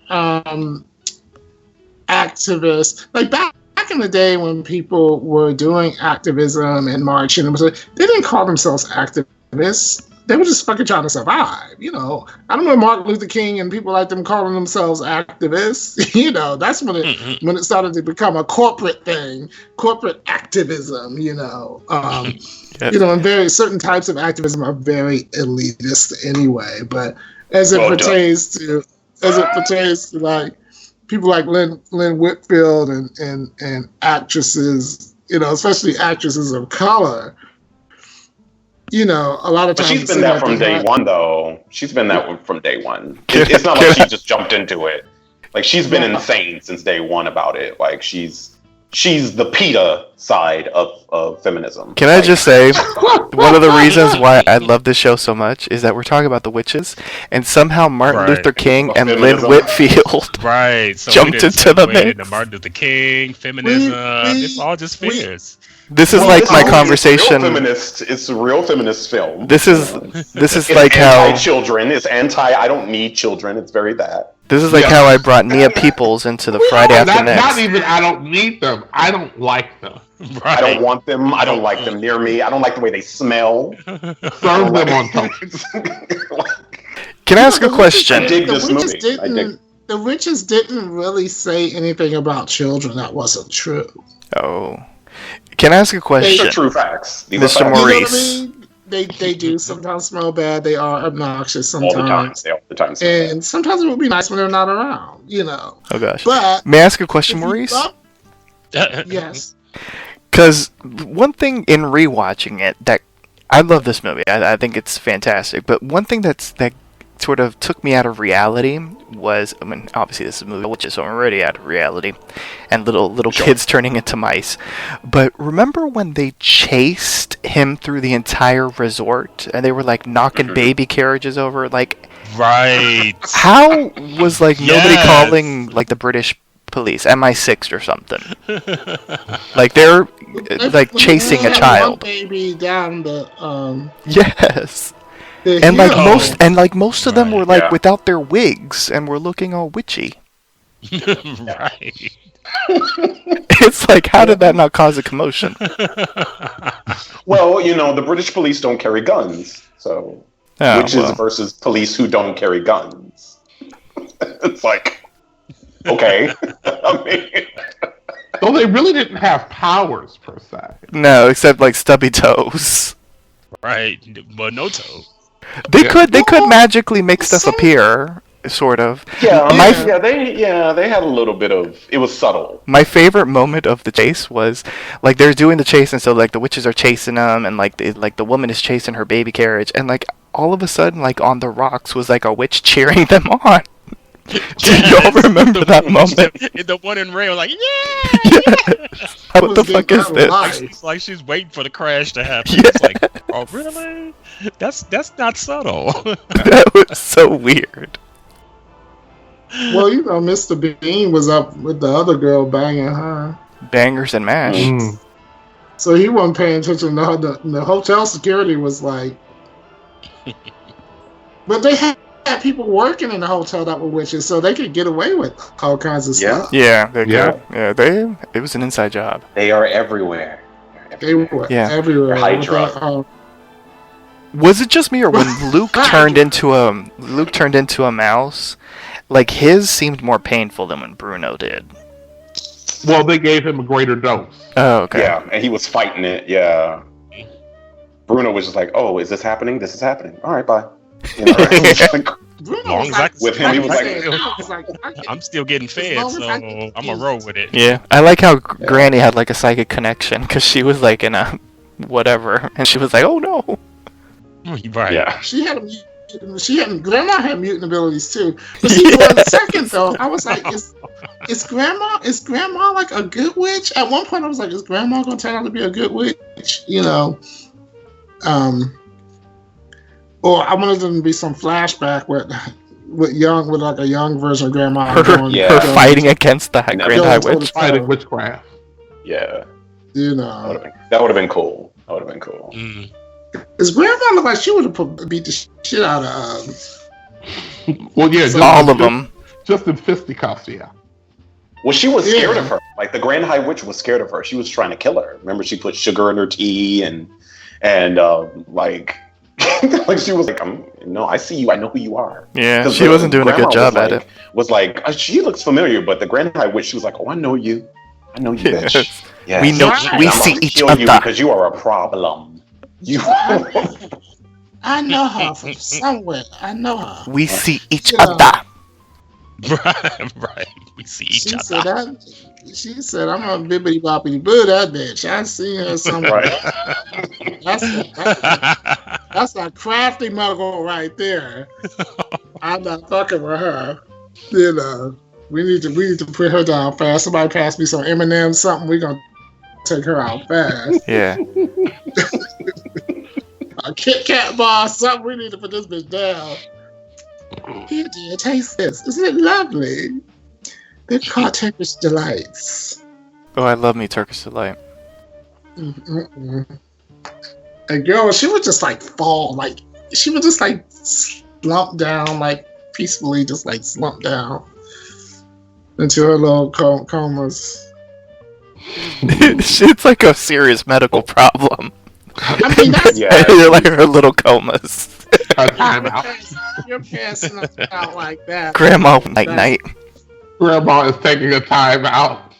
activist, like back in the day when people were doing activism and marching, they didn't call themselves activists. They were just fucking trying to survive. You know, I don't know, Martin Luther King and people like them calling themselves activists. You know, that's when it started to become a corporate thing, corporate activism. You know, you know, and certain types of activism are very elitist anyway. But as it pertains to like people like Lynn Whitfield and actresses, you know, especially actresses of color. You know, a lot of times. But she's been that from day one, though. She's been that from day one. It's not like she just jumped into it. Like, she's been insane since day one about it. Like, she's the PETA side of feminism. Can I just say, one of the reasons why I love this show so much is that we're talking about the witches, and somehow Martin Luther King and Lynn Whitfield jumped into the mix. Martin Luther King, feminism, it's all just figures. This is like my conversation. It's a real feminist film. This is it's like how anti-children. It's I don't need children. It's very that. This is like how I brought Nia Peoples into the Friday After Next. Not even I don't need them. I don't like them. Right. I don't want them. I don't like them near me. I don't like the way they smell. Serve them on toast. Can I ask a question? I dig this movie. The witches didn't really say anything about children that wasn't true. Oh. Can I ask a question? These are true facts. Mr. Maurice. they do sometimes smell bad. They are obnoxious sometimes. All the time. And sometimes it would be nice when they're not around, you know. Oh gosh. But may I ask a question, Maurice? Yes. Because one thing in rewatching it, that I love this movie. I think it's fantastic. But one thing that sort of took me out of reality was, I mean, obviously this is a movie which is already out of reality, and little kids turning into mice. But remember when they chased him through the entire resort, and they were like knocking baby carriages over? Like, right? How was like nobody calling like the British police, MI6 or something? Like they're like chasing a child. One baby down the yes. And like most of them were like without their wigs and were looking all witchy. Right. It's like, how did that not cause a commotion? Well, you know, the British police don't carry guns, so witches versus police who don't carry guns. It's like, okay. I mean, well, they really didn't have powers per se. No, except like stubby toes. Right, but no toes. They could magically make stuff appear, sort of. They had a little bit of, it was subtle. My favorite moment of the chase was like they're doing the chase, and so like the witches are chasing them, and like the woman is chasing her baby carriage, and like all of a sudden like on the rocks was like a witch cheering them on. Do y'all remember that moment? The one in Ray was like, What the fuck is this? It's like she's waiting for the crash to happen. Yeah. It's like, oh really? That's not subtle. That was so weird. Well, you know, Mr. Bean was up with the other girl banging her. Bangers and mash. So he wasn't paying attention. The hotel security was like, but they had people working in the hotel that were witches, so they could get away with all kinds of stuff. Yeah, they could. Yeah, it was an inside job. They are everywhere. They were everywhere. Hydra. Was it just me, or when Luke turned into a mouse, like his seemed more painful than when Bruno did? Well, they gave him a greater dose. Oh, okay. Yeah, and he was fighting it. Yeah. Bruno was just like, "Oh, is this happening? This is happening. All right, bye." You know, with him, he was like, I'm still getting fed, so I'm gonna roll with it. Yeah, I like how Granny had like a psychic connection, because she was like in a whatever, and she was like, "Oh no." Right. Yeah. Grandma had mutant abilities too. But see, for a second though, I was like, is Grandma like a good witch? At one point, I was like, is Grandma gonna turn out to be a good witch? You know, or I wanted them to be some flashback with like a young version of Grandma. Her fighting against the Grand High Witch. Fighting witchcraft. Yeah. You know. That would have been cool. Mm. His grandma looked like she would have beat the shit out of well, yeah, all of them. Just in fisticuffs, yeah. Well, she was scared of her. Like the Grand High Witch was scared of her. She was trying to kill her. Remember, she put sugar in her tea and like like she was like, no, I see you. I know who you are. Yeah, she wasn't doing a good job at it. Was like, she looks familiar, but the Grand High Witch, she was like, oh, I know you. I know you, bitch. Yes. We know. We see each other because you are a problem. I know her from somewhere. I know her. We see each other. Right. We see each other. She said, I'm a bibbity boppity boo that bitch. I seen her somewhere. That's a crafty muggle right there. I'm not fucking with her. You know, we need to put her down fast. Somebody pass me some M&M something. We're gonna take her out fast. Yeah. A Kit Kat bar, something. We need to put this bitch down. Here, dear, taste this. Isn't it lovely? They're called Turkish Delights. Oh, I love me Turkish Delight. And girl, she would just like fall, like she would just like slump down, like peacefully, just like slump down into her little comas. It's like a serious medical problem. I mean, that's you're like her little comas. You're passing out like that. Grandma, night. Grandma is taking a time out.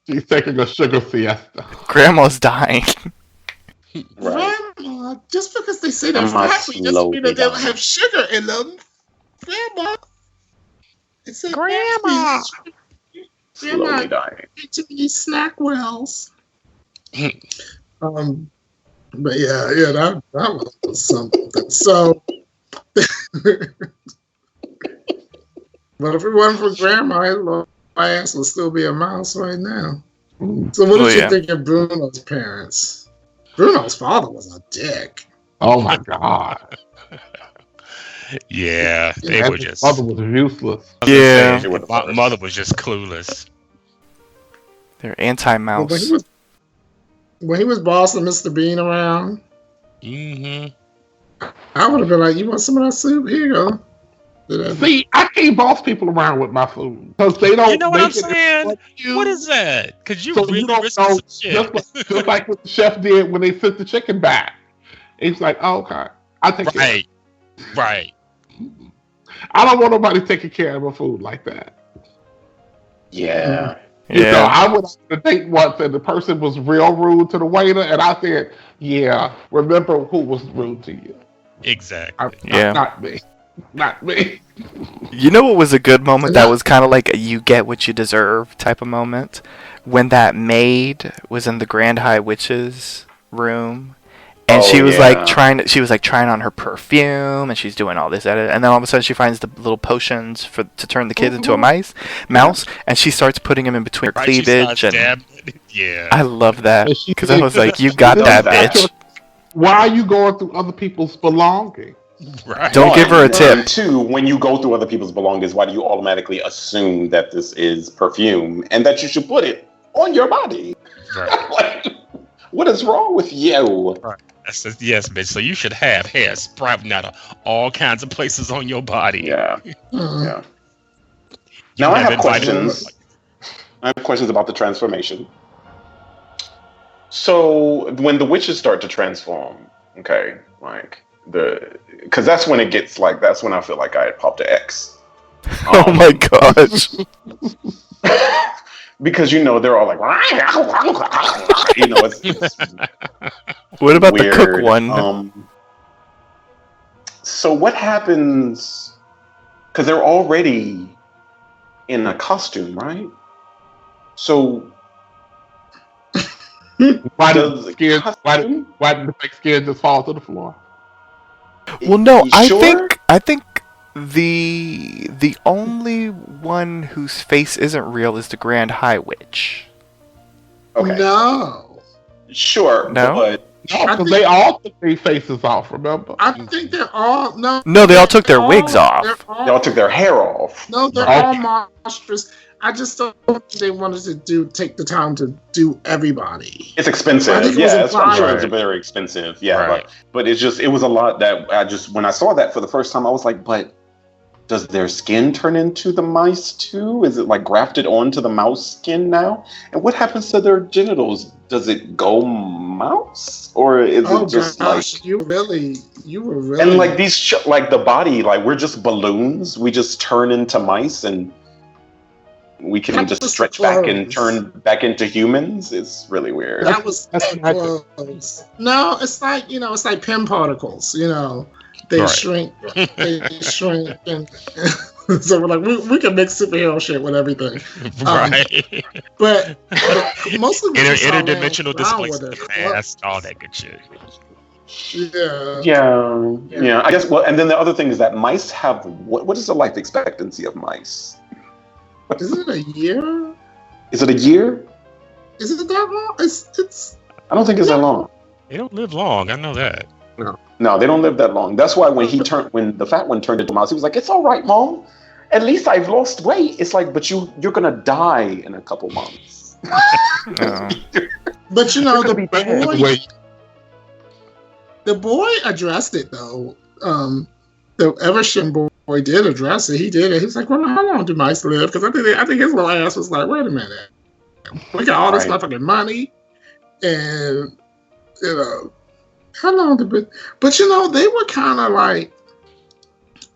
She's taking a sugar siesta. Grandma's dying. Grandma, just because they say they're happy doesn't mean that they don't have sugar in them. Grandma. It's a Grandma. Slowly dying. Too many snack wells. But yeah, that was something. So, but if it wasn't for Grandma, my ass would still be a mouse right now. So what did you think of Bruno's parents? Bruno's father was a dick. Oh my god. Yeah, they were just. Mother was useless. Yeah, my mother was just clueless. They're anti-mouse. Well, when he was bossing Mr. Bean around, I would have been like, "You want some of that soup? Here you go." See, I can't boss people around with my food because they don't. You know what I'm saying? What is that? Because you really don't risk know. some shit. Just like what the chef did when they sent the chicken back. He's like, oh, "Okay, I'll take it." Right. I don't want nobody taking care of my food like that. Yeah. You know, I went on a date once and the person was real rude to the waiter, and I said, "Yeah, remember who was rude to you." Exactly. Not me. Not me. You know what was a good moment that was kind of like a you get what you deserve type of moment? When that maid was in the Grand High Witch's room and she was trying on her perfume and she's doing all this and then all of a sudden she finds the little potions to turn the kids into a mouse and she starts putting them in between her cleavage and I love that because I was like, you got that, bitch. Why are you going through other people's belongings? Right. Don't give her a tip. And two, when you go through other people's belongings, why do you automatically assume that this is perfume and that you should put it on your body? Right. Like, what is wrong with you? Right. Yes, bitch. So you should have hair sprouting out of all kinds of places on your body. Yeah. Yeah. Now I have questions. I have questions about the transformation. So when the witches start to transform, okay, like because that's when it gets like, that's when I feel like I had popped an X. Oh my gosh. Because, you know, they're all like, you know, it's what about weird. the cook one? So what happens, because they're already in a costume, right? So why did the fake skin just fall to the floor? Well, no, I think the only one whose face isn't real is the Grand High Witch. Okay. No. Sure. No? But because they all took their faces off, remember? I think they're all... No, they all took their wigs off. They all took their hair off. No, they're all monstrous. I just don't think they wanted to take the time to do everybody. It's expensive. Yeah, it's very expensive. Yeah, right. But it's just, it was a lot that when I saw that for the first time, I was like, but does their skin turn into the mice too? Is it like grafted onto the mouse skin now? And what happens to their genitals? Does it go mouse? Or is it just like... You were really... And like these, like the body, like we're just balloons. We just turn into mice and we can just stretch back and turn back into humans. It's really weird. That was close. No, it's like, you know, it's like PEM particles, you know. They shrink, and so we're like, we can mix superhero shit with everything. Right. But most of them interdimensional displacement, all that good shit. Yeah. I guess, well, and then the other thing is that mice have, what is the life expectancy of mice? Is it a year? Is it a year? Is it that long? It's. I don't think it's that long. They don't live long. I know that. No, they don't live that long. That's why when the fat one turned into a mouse, he was like, "It's all right, Mom. At least I've lost weight." It's like, but you're gonna die in a couple months. But you know, the boy addressed it though. The Evershin boy did address it. He did it. He was like, "Well, how long do mice live?" Because I think his little ass was like, "Wait a minute, we got all this motherfucking money, and you know, how long did it?" But you know, they were kind of like,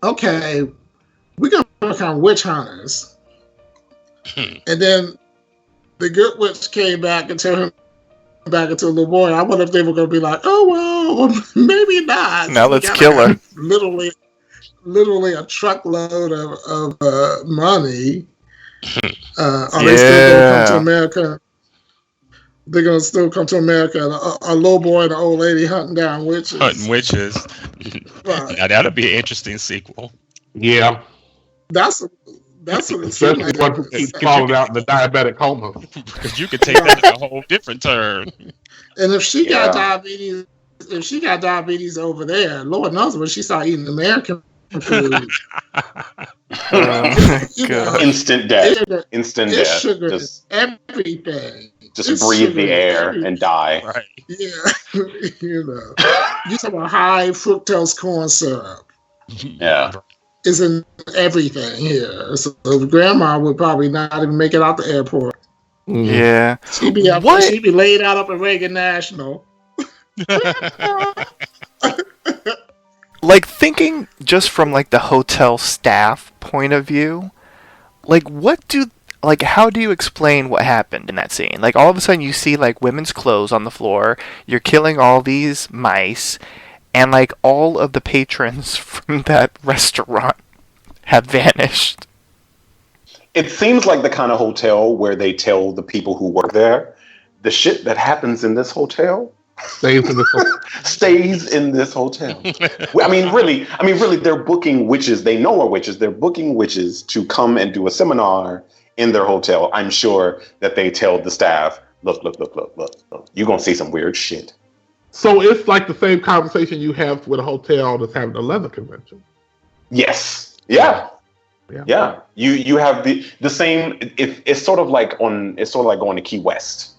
"Okay, we're gonna become witch hunters," and then the good witch came back and told him, back into a little boy. I wonder if they were going to be like, oh, well, maybe not. Now let's kill her. Literally a truckload of money. Are they still going to come to America? They're going to still come to America. A little boy and an old lady hunting down witches. Hunting witches. Right. Now that'll be an interesting sequel. Yeah. That's what it seems Especially like. one who keeps falling out in the diabetic coma. Because you could take that in a whole different turn. And if she got diabetes over there, Lord knows when she started eating American food. Instant death. Instant death. Sugar just everything. Just breathe the air and die. Right. Yeah. You talk about high fructose corn syrup. Yeah. Is in everything here. So grandma would probably not even make it out the airport. Yeah. She'd be laid out up at Reagan National. Like, thinking just from like the hotel staff point of view, like how do you explain what happened in that scene? Like, all of a sudden you see like women's clothes on the floor, you're killing all these mice, and like all of the patrons from that restaurant have vanished. It seems like the kind of hotel where they tell the people who work there, the shit that happens in this hotel stays in this hotel. I mean, really, they're booking witches. They know are witches. They're booking witches to come and do a seminar in their hotel. I'm sure that they tell the staff, look. You're going to see some weird shit. So it's like the same conversation you have with a hotel that's having a leather convention. Yes. Yeah. You have the same. It's sort of like going to Key West.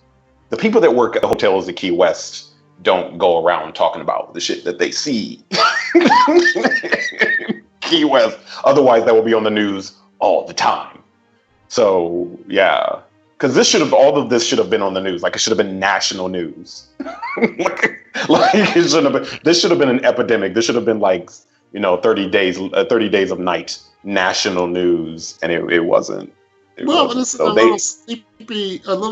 The people that work at the hotels at Key West don't go around talking about the shit that they see. Key West. Otherwise, that will be on the news all the time. So yeah, because all of this should have been on the news. Like, it should have been national news. like it should have been. This should have been an epidemic. This should have been 30 days of night national news, and it wasn't. It's a little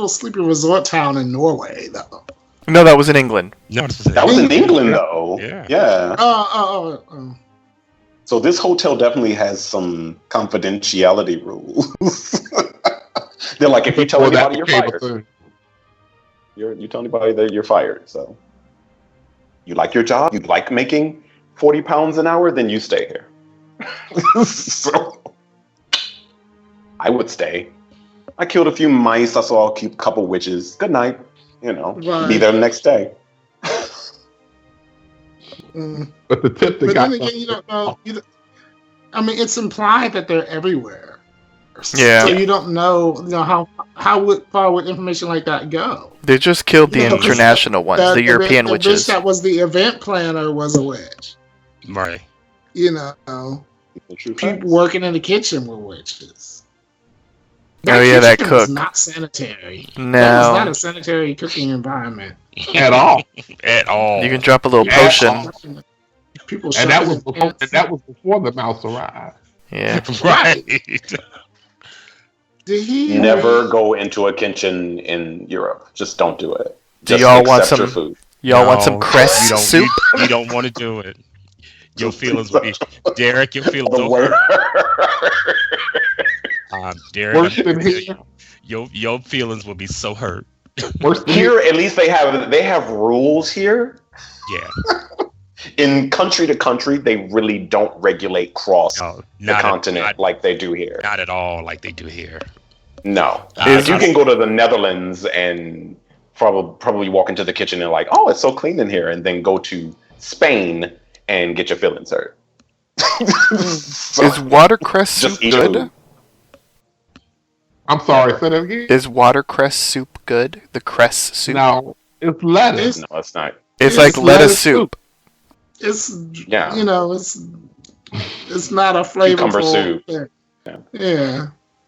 sleepy resort town in Norway, though. No, that was in England. No, that was in England, though. Yeah. Oh. So this hotel definitely has some confidentiality rules. They're like, if you tell anybody, you're fired. You tell anybody that you're fired. So you like your job, you like making 40 pounds an hour, then you stay here. So I would stay. I killed a few mice. I saw a couple witches. Good night. Right. Be there the next day. But the tip that then again, you don't know. It's implied that they're everywhere. Yeah. So you don't know, how far would information like that go? They just killed the international ones, the European witches. That was the event planner was a witch. Right. People working in the kitchen were witches. That cook was not sanitary. No, that was not a sanitary cooking environment at all. At all. You can drop a little potion. People, and that was before the mouse arrived. Yeah, right. Did he never go into a kitchen in Europe? Just don't do it. Do y'all want some food? Y'all want some cress soup? You don't want to do it. Your feelings will be Derek. Your feelings will Derek, your feelings will be so hurt. Here, at least they have rules here. Yeah. In country to country, they really don't regulate the continent like they do here. Not at all like they do here. No. You can go to the Netherlands and probably walk into the kitchen and oh, it's so clean in here, and then go to Spain and get your feelings hurt. Is watercress soup good? I'm sorry, say that again. Is watercress soup good? The cress soup? No, it's lettuce. No, it's not. It's like lettuce soup. It's it's not a flavorful soup. Thing. Yeah.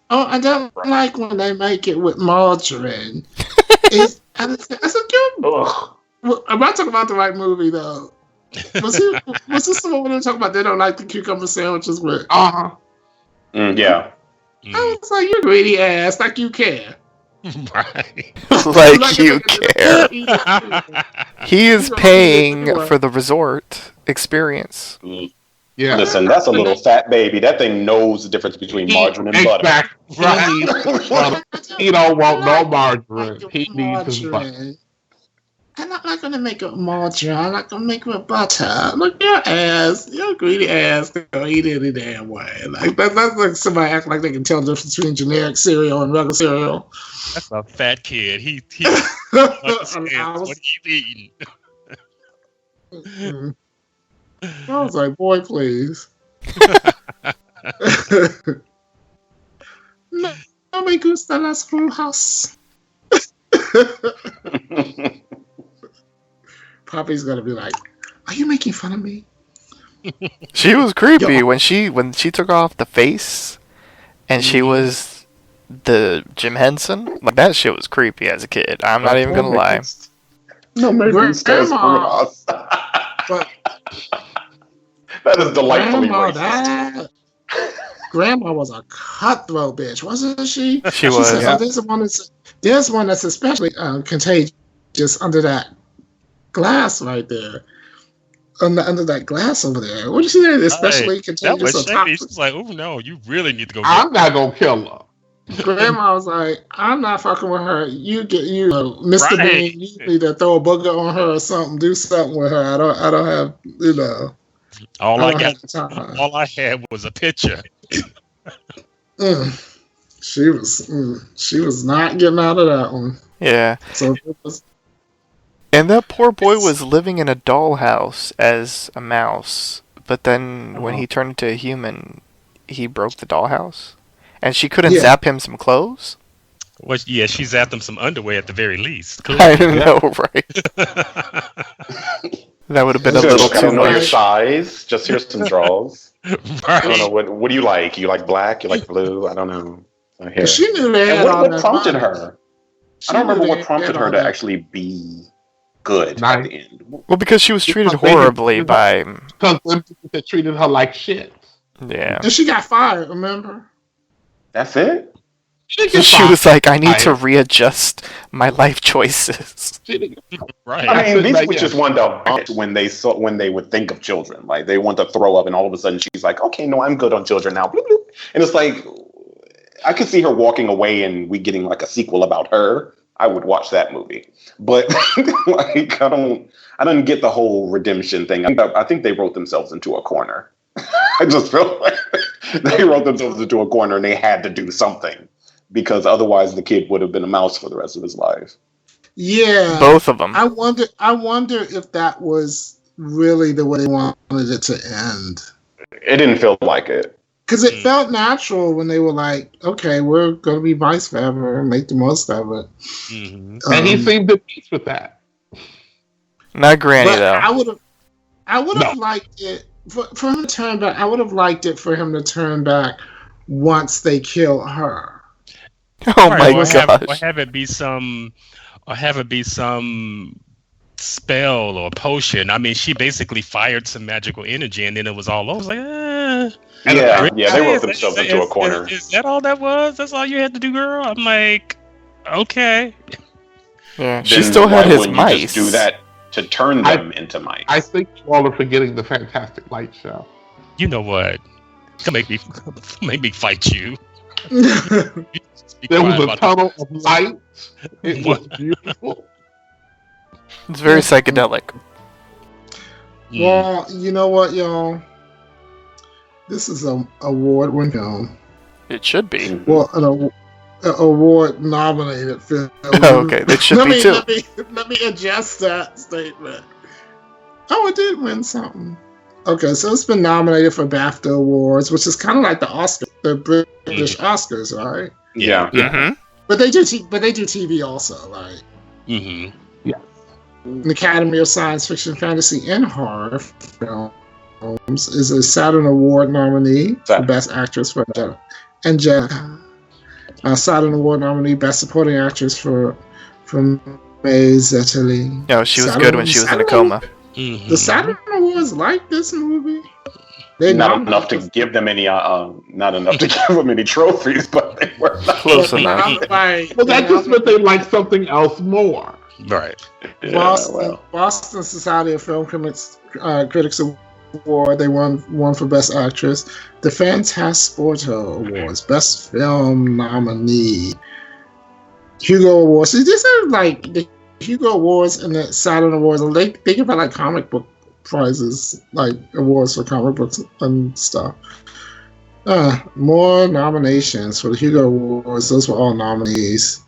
Oh, I don't like when they make it with margarine. I said, am I talking about the right movie though? Was this the one when they talking about they don't like the cucumber sandwiches with? Yeah. I was like, you greedy ass, like you care. Right. Like you care. He is paying for the resort experience. Yeah. Listen, that's a little fat baby. That thing knows the difference between margarine and butter. Right. He don't want no margarine. He needs his butter. I'm not going to make it margarine. I'm not going to make it butter. Look, your ass, your greedy ass, can eat it any damn way. Like that's like somebody act like they can tell the difference between generic cereal and regular cereal. That's a fat kid. He understands what he's eating. I was like, boy, please. No me gusta las brujas. Poppy's gonna be like, "Are you making fun of me?" She was creepy when she took off the face, and she was the Jim Henson. Like that shit was creepy as a kid. I'm not even gonna lie. No, maybe Grandma. That is delightfully racist. Grandma was a cutthroat bitch, wasn't she? She was. Said, yeah. There's one that's especially contagious under that glass right there. Under that glass over there. What did she say? Especially contagious. That was she's like, oh no, you really need to go. I'm not gonna kill her. Grandma was like, I'm not fucking with her. You Mr. Bean, you need to throw a booger on her or something. Do something with her. I don't have, All I had was a picture. She was not getting out of that one. Yeah. So and that poor boy was living in a dollhouse as a mouse, but then when he turned into a human, he broke the dollhouse, and she couldn't zap him some clothes. Well, yeah, she zapped him some underwear at the very least. I know, right? That would have been a little too much. I don't know your size. Just here's some draws. Right. I don't know what do you like? You like black? You like blue? I don't know. She knew that. And what prompted her? I don't remember what prompted her to actually be good at the end. Well, because she was treated horribly by. Because they treated her like shit. Yeah. And she got fired. Remember? That's it. She was like, I need to readjust my life choices. Right. I mean, these witches want to when they would think of children. Like they want to throw up, and all of a sudden she's like, okay, no, I'm good on children now. Bloop, bloop. And it's like, I could see her walking away and we getting like a sequel about her. I would watch that movie. But like, I don't get the whole redemption thing. I think they wrote themselves into a corner. I just feel like they wrote themselves into a corner and they had to do something. Because otherwise the kid would have been a mouse for the rest of his life. Yeah. Both of them. I wonder if that was really the way they wanted it to end. It didn't feel like it. Because it felt natural when they were like, okay, we're going to be mice forever and make the most of it. Mm-hmm. And he seemed at peace with that. Not Granny, though. I would have liked it for him to turn back. I would have liked it for him to turn back once they kill her. Oh my gosh! Or have it be some spell or potion. I mean, she basically fired some magical energy, and then it was all over. Like, yeah, they wrote themselves into a corner. Is that all that was? That's all you had to do, girl? I'm like, okay. Yeah, she still had his mice. Just do that to turn them into mice. I think you all are forgetting the Fantastic Light show. You know what? Make me fight you. There was a tunnel of light. It was beautiful. It's very psychedelic. Well, you know what, y'all? This is an award-winning film. It should be. Well, an award-nominated film. Okay, it should be too. Let me adjust that statement. Oh, it did win something. Okay, so it's been nominated for BAFTA Awards, which is kind of like the British Oscars, right? Yeah. Mm-hmm. But they do TV also, right? Mm-hmm. Yeah. The Academy of Science Fiction, Fantasy, and Horror Films is a Saturn Award nominee for Best Actress for Saturn Award nominee Best Supporting Actress for May Zetterly. No, she was good when she was in a coma. The Saturn Awards like this movie. Not enough to give them any trophies, but they were close enough. Well, that just meant they liked something else more. Right. Boston Society of Film Critics Award. They won for Best Actress. The Fantasporto Awards, Best Film Nominee. Hugo Awards. See, these are like the Hugo Awards and the Saturn Awards. They give out like comic book prizes, like awards for comic books and stuff. More nominations for the Hugo Awards. Those were all nominees.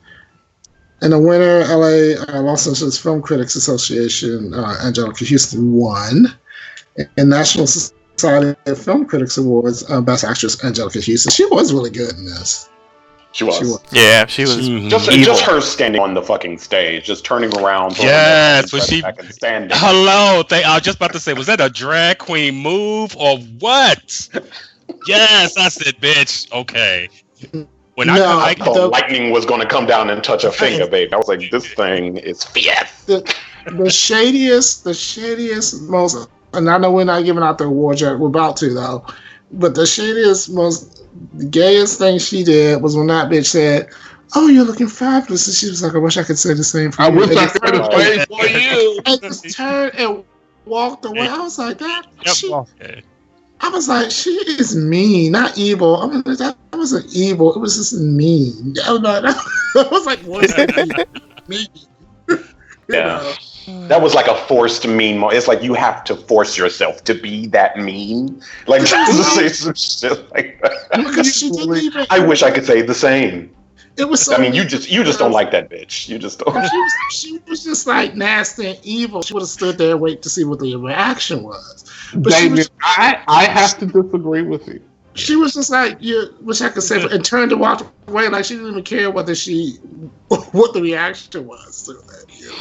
And the winner, Los Angeles Film Critics Association, Angelica Houston won. And National Society of Film Critics Awards, Best Actress, Angelica Houston. She was really good in this. She was. Yeah, she was. Just her standing on the fucking stage, just turning around. Yes, was she standing? Hello, I was just about to say, was that a drag queen move or what? Yes, I said, bitch. Okay. When I thought lightning was going to come down and touch her finger, baby, I was like, this thing is fierce. The shadiest, most, and I know we're not giving out the awards yet. We're about to though, but the shadiest, most gayest thing she did was when that bitch said, "Oh, you're looking fabulous," and she was like, "I wish I could say the same for you." I wish I could say the same for you. And just turned and walked away. I was like, I was like, she is mean, not evil. I mean, that wasn't evil. It was just mean. I was like, what's mean? Yeah. That was like a forced mean moment. It's like you have to force yourself to be that mean. Like, just to say some shit like that. Because she didn't even, I wish I could say the same. It was so, I mean, you just don't like that bitch. You just don't. She was just like nasty and evil. She would have stood there and wait to see what the reaction was. But David, I have to disagree with you. She was just like, wish I could say, and turned to walk away like she didn't even care what the reaction was to that. You know?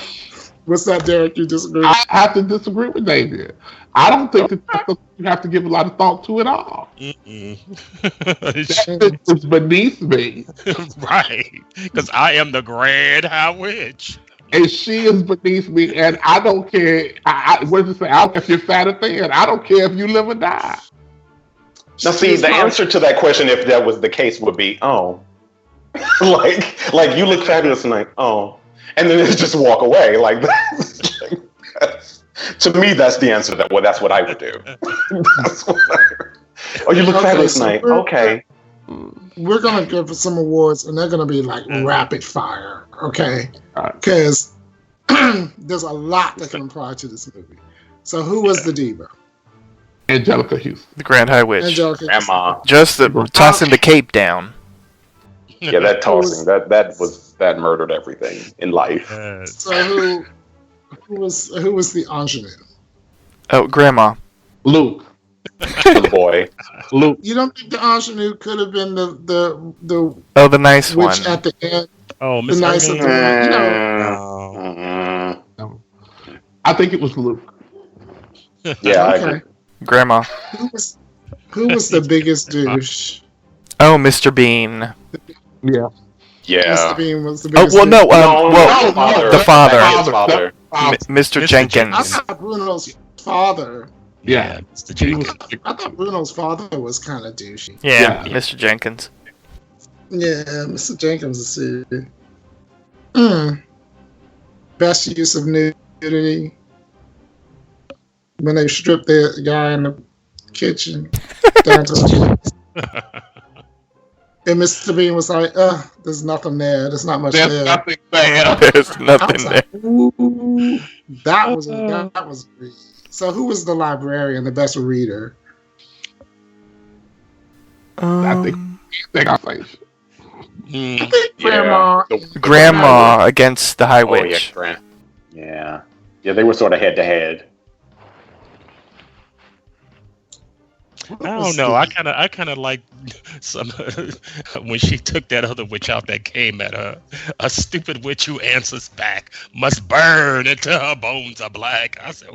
What's that, Derek? You disagree? I have to disagree with David. I don't think that you have to give a lot of thought to it all. It's beneath me. Right. Because I am the Grand High Witch. And she is beneath me, and I don't care. What does it say? I don't care if you're fat or thin. I don't care if you live or die. Now, see, the answer to that question, if that was the case, would be, oh. like you look fabulous tonight. Oh. And then it's just walk away. Like, to me, that's the answer. That's what I would do. Oh, you look fabulous tonight. Okay. We're going to give some awards, and they're going to be like rapid fire, okay? Because there's a lot that can apply to this movie. So who was the diva? Angelica Houston. The Grand High Witch. Grandma. Just tossing the cape down. Yeah, that tossing. That murdered everything in life. So who was the ingenue? Oh, Grandma. Luke. The boy. Luke. You don't think the ingenue could have been the the nice witch one at the end? Oh, the nice of the I think it was Luke. Yeah, I agree. Grandma. Who was the biggest douche? Oh, Mr. Bean. Yeah. Yeah. Mr. Bean was the biggest. Oh, well, no, the father. Mr. Jenkins. I thought Bruno's father. Yeah. Mr. Jenkins. I thought Bruno's father was kind of douchey. Yeah, Mr. Jenkins. Yeah, Mr. Jenkins is serious. Best use of nudity. When they stripped the guy in the kitchen down to the and Mr. Bean was like, there's nothing there. There's not much there. There's nothing there. There's nothing there. Ooh, that was great. So who was the librarian, the best reader? I think I'll say I think Grandma. Grandma against the High Witch. Yeah, they were sort of head to head. I don't know. I kind of like some when she took that other witch out that came at her. A stupid witch who answers back must burn until her bones are black. I said,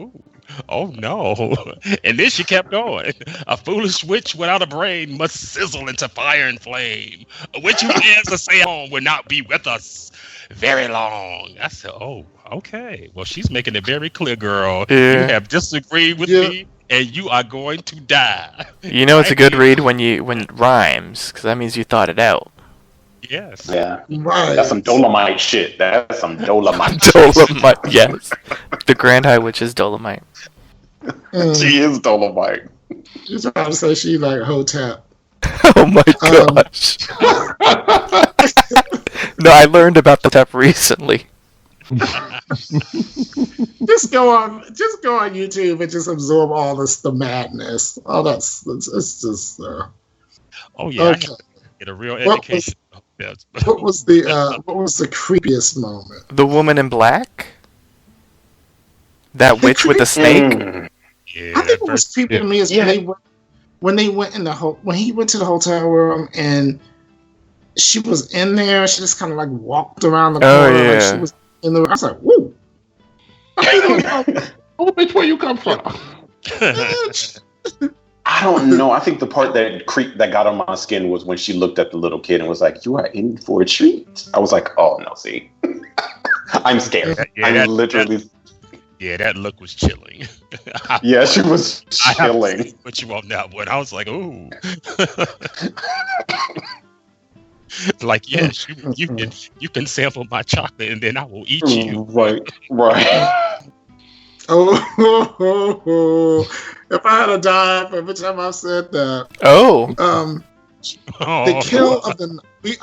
oh no. And then she kept going. A foolish witch without a brain must sizzle into fire and flame. A witch who dares to stay home will not be with us very long. I said, oh, okay. Well, she's making it very clear, girl. Yeah. You have disagreed with me and you are going to die. You know it's a good read when it rhymes, because that means you thought it out. Yes. Yeah. Right. That's some Dolomite shit. That's some Dolomite. Dolomite, yes. The Grand High Witch is Dolomite. She is Dolomite. You're trying to say she like Hotep. Oh my gosh. No, I learned about the Hotep recently. Just go on YouTube and just absorb all the madness. Oh, it's just. Oh yeah. Okay. Get a real education. What was the creepiest moment? The woman in black? That witch with the snake? Yeah, I think what was creepy to me is when he went to the hotel room and she was in there. She just kind of like walked around the corner. Oh, yeah. Like she was in the. I was like, woo. Oh, bitch, where you come from? I don't know. I think the part that got on my skin was when she looked at the little kid and was like, "You are in for a treat." I was like, "Oh no, see, I'm scared." I'm literally. That look was chilling. Yeah, she was chilling. I have to put you on that one. I was like, "Ooh." Like, yes, you can sample my chocolate and then I will eat you. Right. Oh, if I had a dime every time I said that. Oh. The kill of the we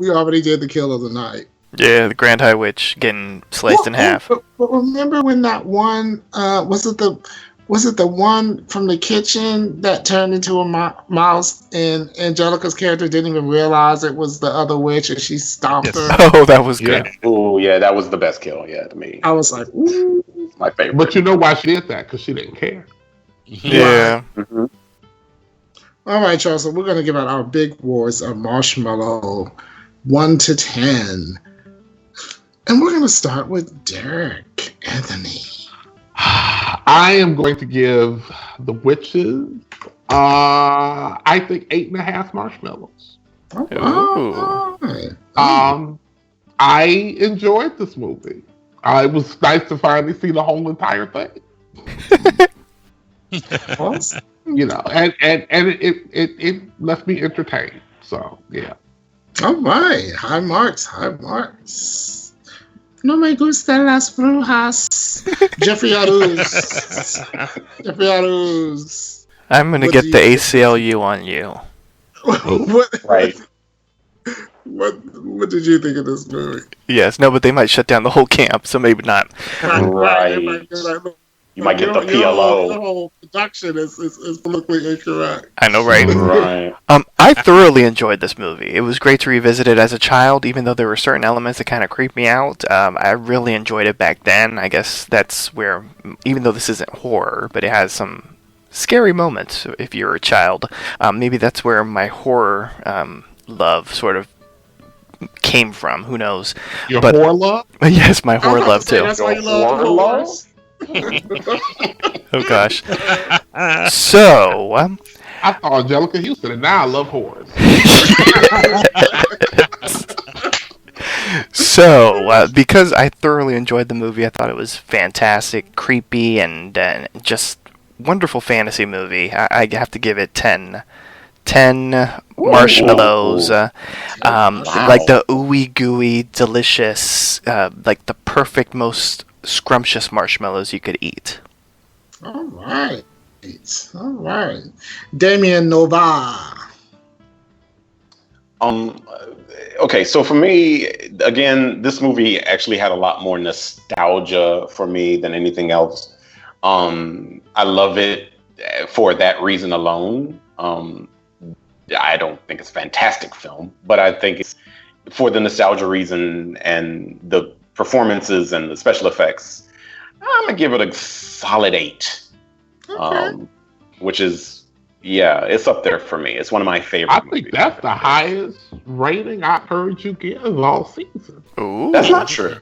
already did the kill of the night. Yeah, the Grand High Witch getting sliced in half. But remember when that one was it the one from the kitchen that turned into a mouse and Angelica's character didn't even realize it was the other witch and she stomped her? Oh, that was good. Oh, yeah, that was the best kill, to me. I was like, ooh. My favorite. But you know why she did that? Because she didn't care. Yeah. Mm-hmm. All right, y'all, so we're going to give out our big awards of Marshmallow 1 to 10. And we're going to start with Derek Anthony. I am going to give The Witches, I think 8.5 marshmallows. Right. I enjoyed this movie. It was nice to finally see the whole entire thing. You know, and it left me entertained. So yeah. All right, high marks. No me gustan las brujas. Jeffrey Aruz. I'm gonna get the ACLU on you. What? Right. What did you think of this movie? Yes, no, but they might shut down the whole camp, so maybe not. Right. You might get the PLO. The whole production is politically incorrect. I know, right? Right. I thoroughly enjoyed this movie. It was great to revisit it as a child, even though there were certain elements that kind of creeped me out. I really enjoyed it back then. I guess that's where, even though this isn't horror, but it has some scary moments if you're a child. Maybe that's where my horror love sort of came from. Who knows? Your horror love? Yes, my horror love too. That's why you love horror. Oh gosh. So I thought Angelica Houston, and now I love horrors. So because I thoroughly enjoyed the movie, I thought it was fantastic, creepy, and just wonderful fantasy movie. I have to give it 10 marshmallows, like the ooey gooey, delicious, like the perfect, most scrumptious marshmallows you could eat. All right. Damien Nova. Okay, so for me, again, this movie actually had a lot more nostalgia for me than anything else. I love it for that reason alone. I don't think it's a fantastic film, but I think it's for the nostalgia reason and the performances and the special effects. I'm gonna give it a solid 8. Okay. Which is, it's up there for me. It's one of my favorite movies. I think that's the highest rating I've heard you give all season. Ooh. That's not true.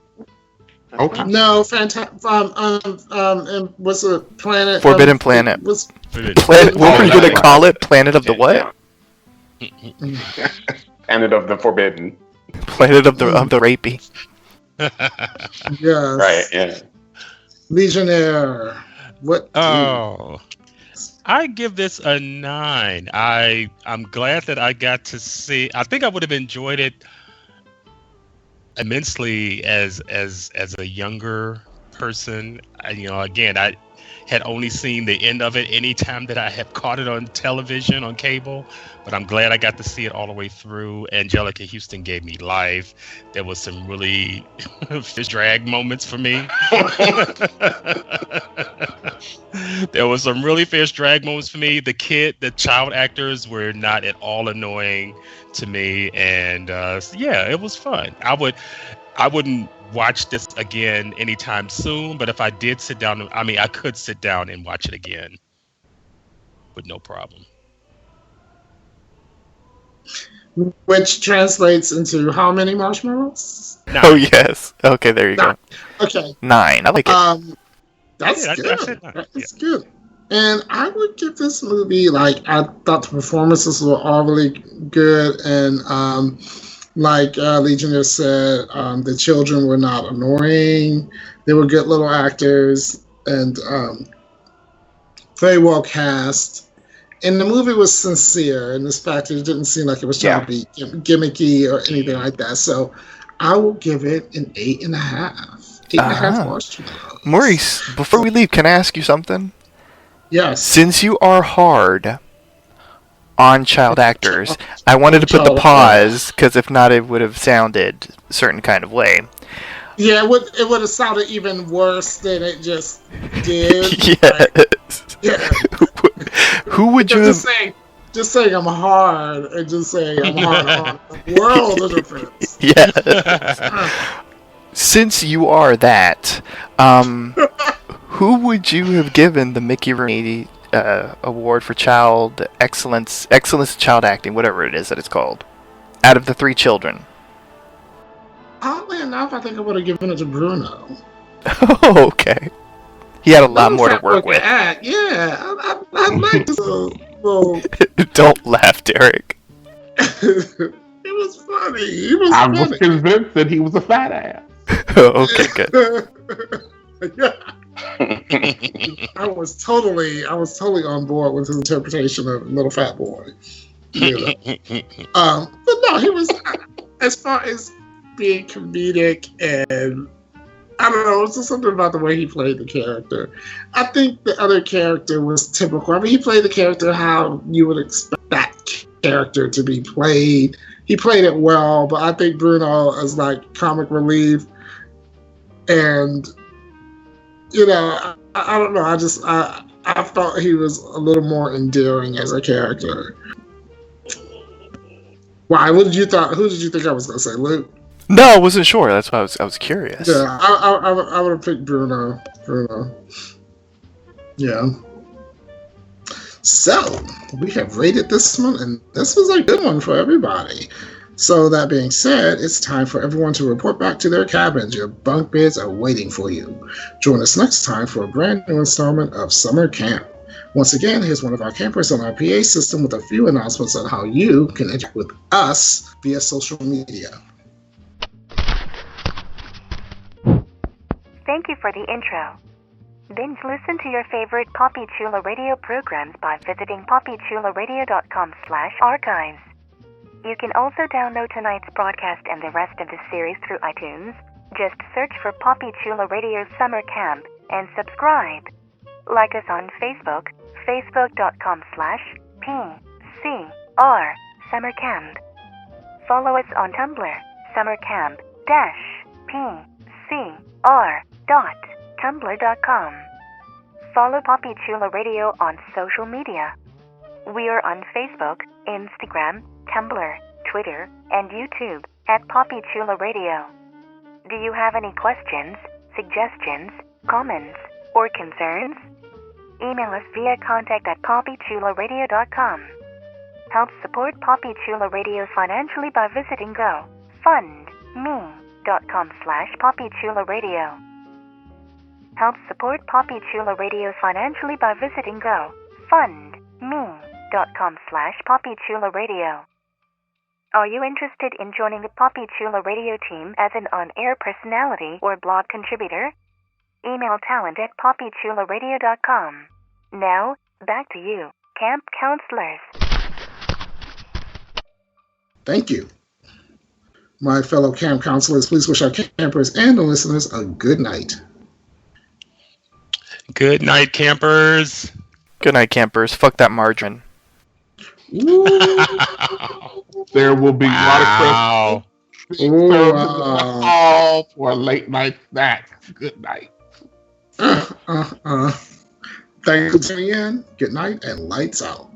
Okay. No, fantastic. And what's the planet? Forbidden Planet. Planet. What were you gonna call it? Planet of the what? Planet of the Forbidden. Planet of the rapey. Yes. Right. Yeah. Legionnaire. What? I give this a 9. I'm glad that I got to see. I think I would have enjoyed it immensely as a younger person. Again, I had only seen the end of it any time that I had caught it on television, on cable, but I'm glad I got to see it all the way through. Angelica Houston gave me life. There was some really fish drag moments for me. There was some really fish drag moments for me. The child actors were not at all annoying to me, and it was fun. I wouldn't watch this again anytime soon, but if I did sit down, I could sit down and watch it again with no problem. Which translates into how many marshmallows? 9. Oh, yes. Okay, there you 9. Go. Okay. 9. I like it. That's good. That's good. And I would give this movie, I thought the performances were all really good, and like Legionnaire said, the children were not annoying. They were good little actors and very well cast. And the movie was sincere in this fact that it didn't seem like it was trying to be gimmicky or anything like that. So I will give it an 8.5. 8.5 marshmallows. Maurice, before we leave, can I ask you something? Yes. Since you are hard on child actors, I wanted to put the pause, because if not, it would have sounded a certain kind of way. Yeah, it would have sounded even worse than it just did. Yes. Yeah. Who would you have... Just saying I'm hard and just saying I'm hard. World of difference. Yes. Since you are that, who would you have given the Mickey Rooney award for child excellence child acting, whatever it is that it's called, out of the 3 children? Oddly enough, I think I would have given it to Bruno. Oh, okay. He had a lot more to work with. Yeah, I like this little... Don't laugh, Derek. It was funny. I was convinced that he was a fat ass. Oh, okay, good. I was totally on board with his interpretation of Little Fat Boy. But no, he was, as far as being comedic, and I don't know, it was just something about the way he played the character. I think the other character was typical. I mean, he played the character how you would expect that character to be played. He played it well, but I think Bruno is like comic relief. And, I don't know. I thought he was a little more endearing as a character. Why? Who did you think I was going to say, Luke? No, I wasn't sure. That's why I was curious. Yeah, I would have picked Bruno. Yeah. So, we have rated this one, and this was a good one for everybody. So, that being said, it's time for everyone to report back to their cabins. Your bunk beds are waiting for you. Join us next time for a brand new installment of Summer Camp. Once again, here's one of our campers on our PA system with a few announcements on how you can interact with us via social media. Thank you for the intro. Binge listen to your favorite Poppy Chula Radio programs by visiting poppychularadio.com/archives. You can also download tonight's broadcast and the rest of the series through iTunes. Just search for Poppy Chula Radio Summer Camp and subscribe. Like us on Facebook, facebook.com/PCR Summer Camp. Follow us on Tumblr, summercamp-pcr.tumblr.com. Follow Poppy Chula Radio on social media. We are on Facebook, Instagram, Tumblr, Twitter, and YouTube at Poppy Chula Radio. Do you have any questions, suggestions, comments, or concerns? Email us via contact@poppychularadio.com. Help support Poppy Chula Radio financially by visiting GoFundMe.com/PoppyChulaRadio. Help support Poppy Chula Radio financially by visiting GoFundMe.com/PoppyChulaRadio. Are you interested in joining the Poppy Chula Radio team as an on-air personality or blog contributor? Email talent@poppychularadio.com. Now, back to you, camp counselors. Thank you. My fellow camp counselors, please wish our campers and the listeners a good night. Good night, campers. Good night, campers. Fuck that margarine. There will be watercress for a late night snack. Good night. Thanks for tuning in. Good night and lights out.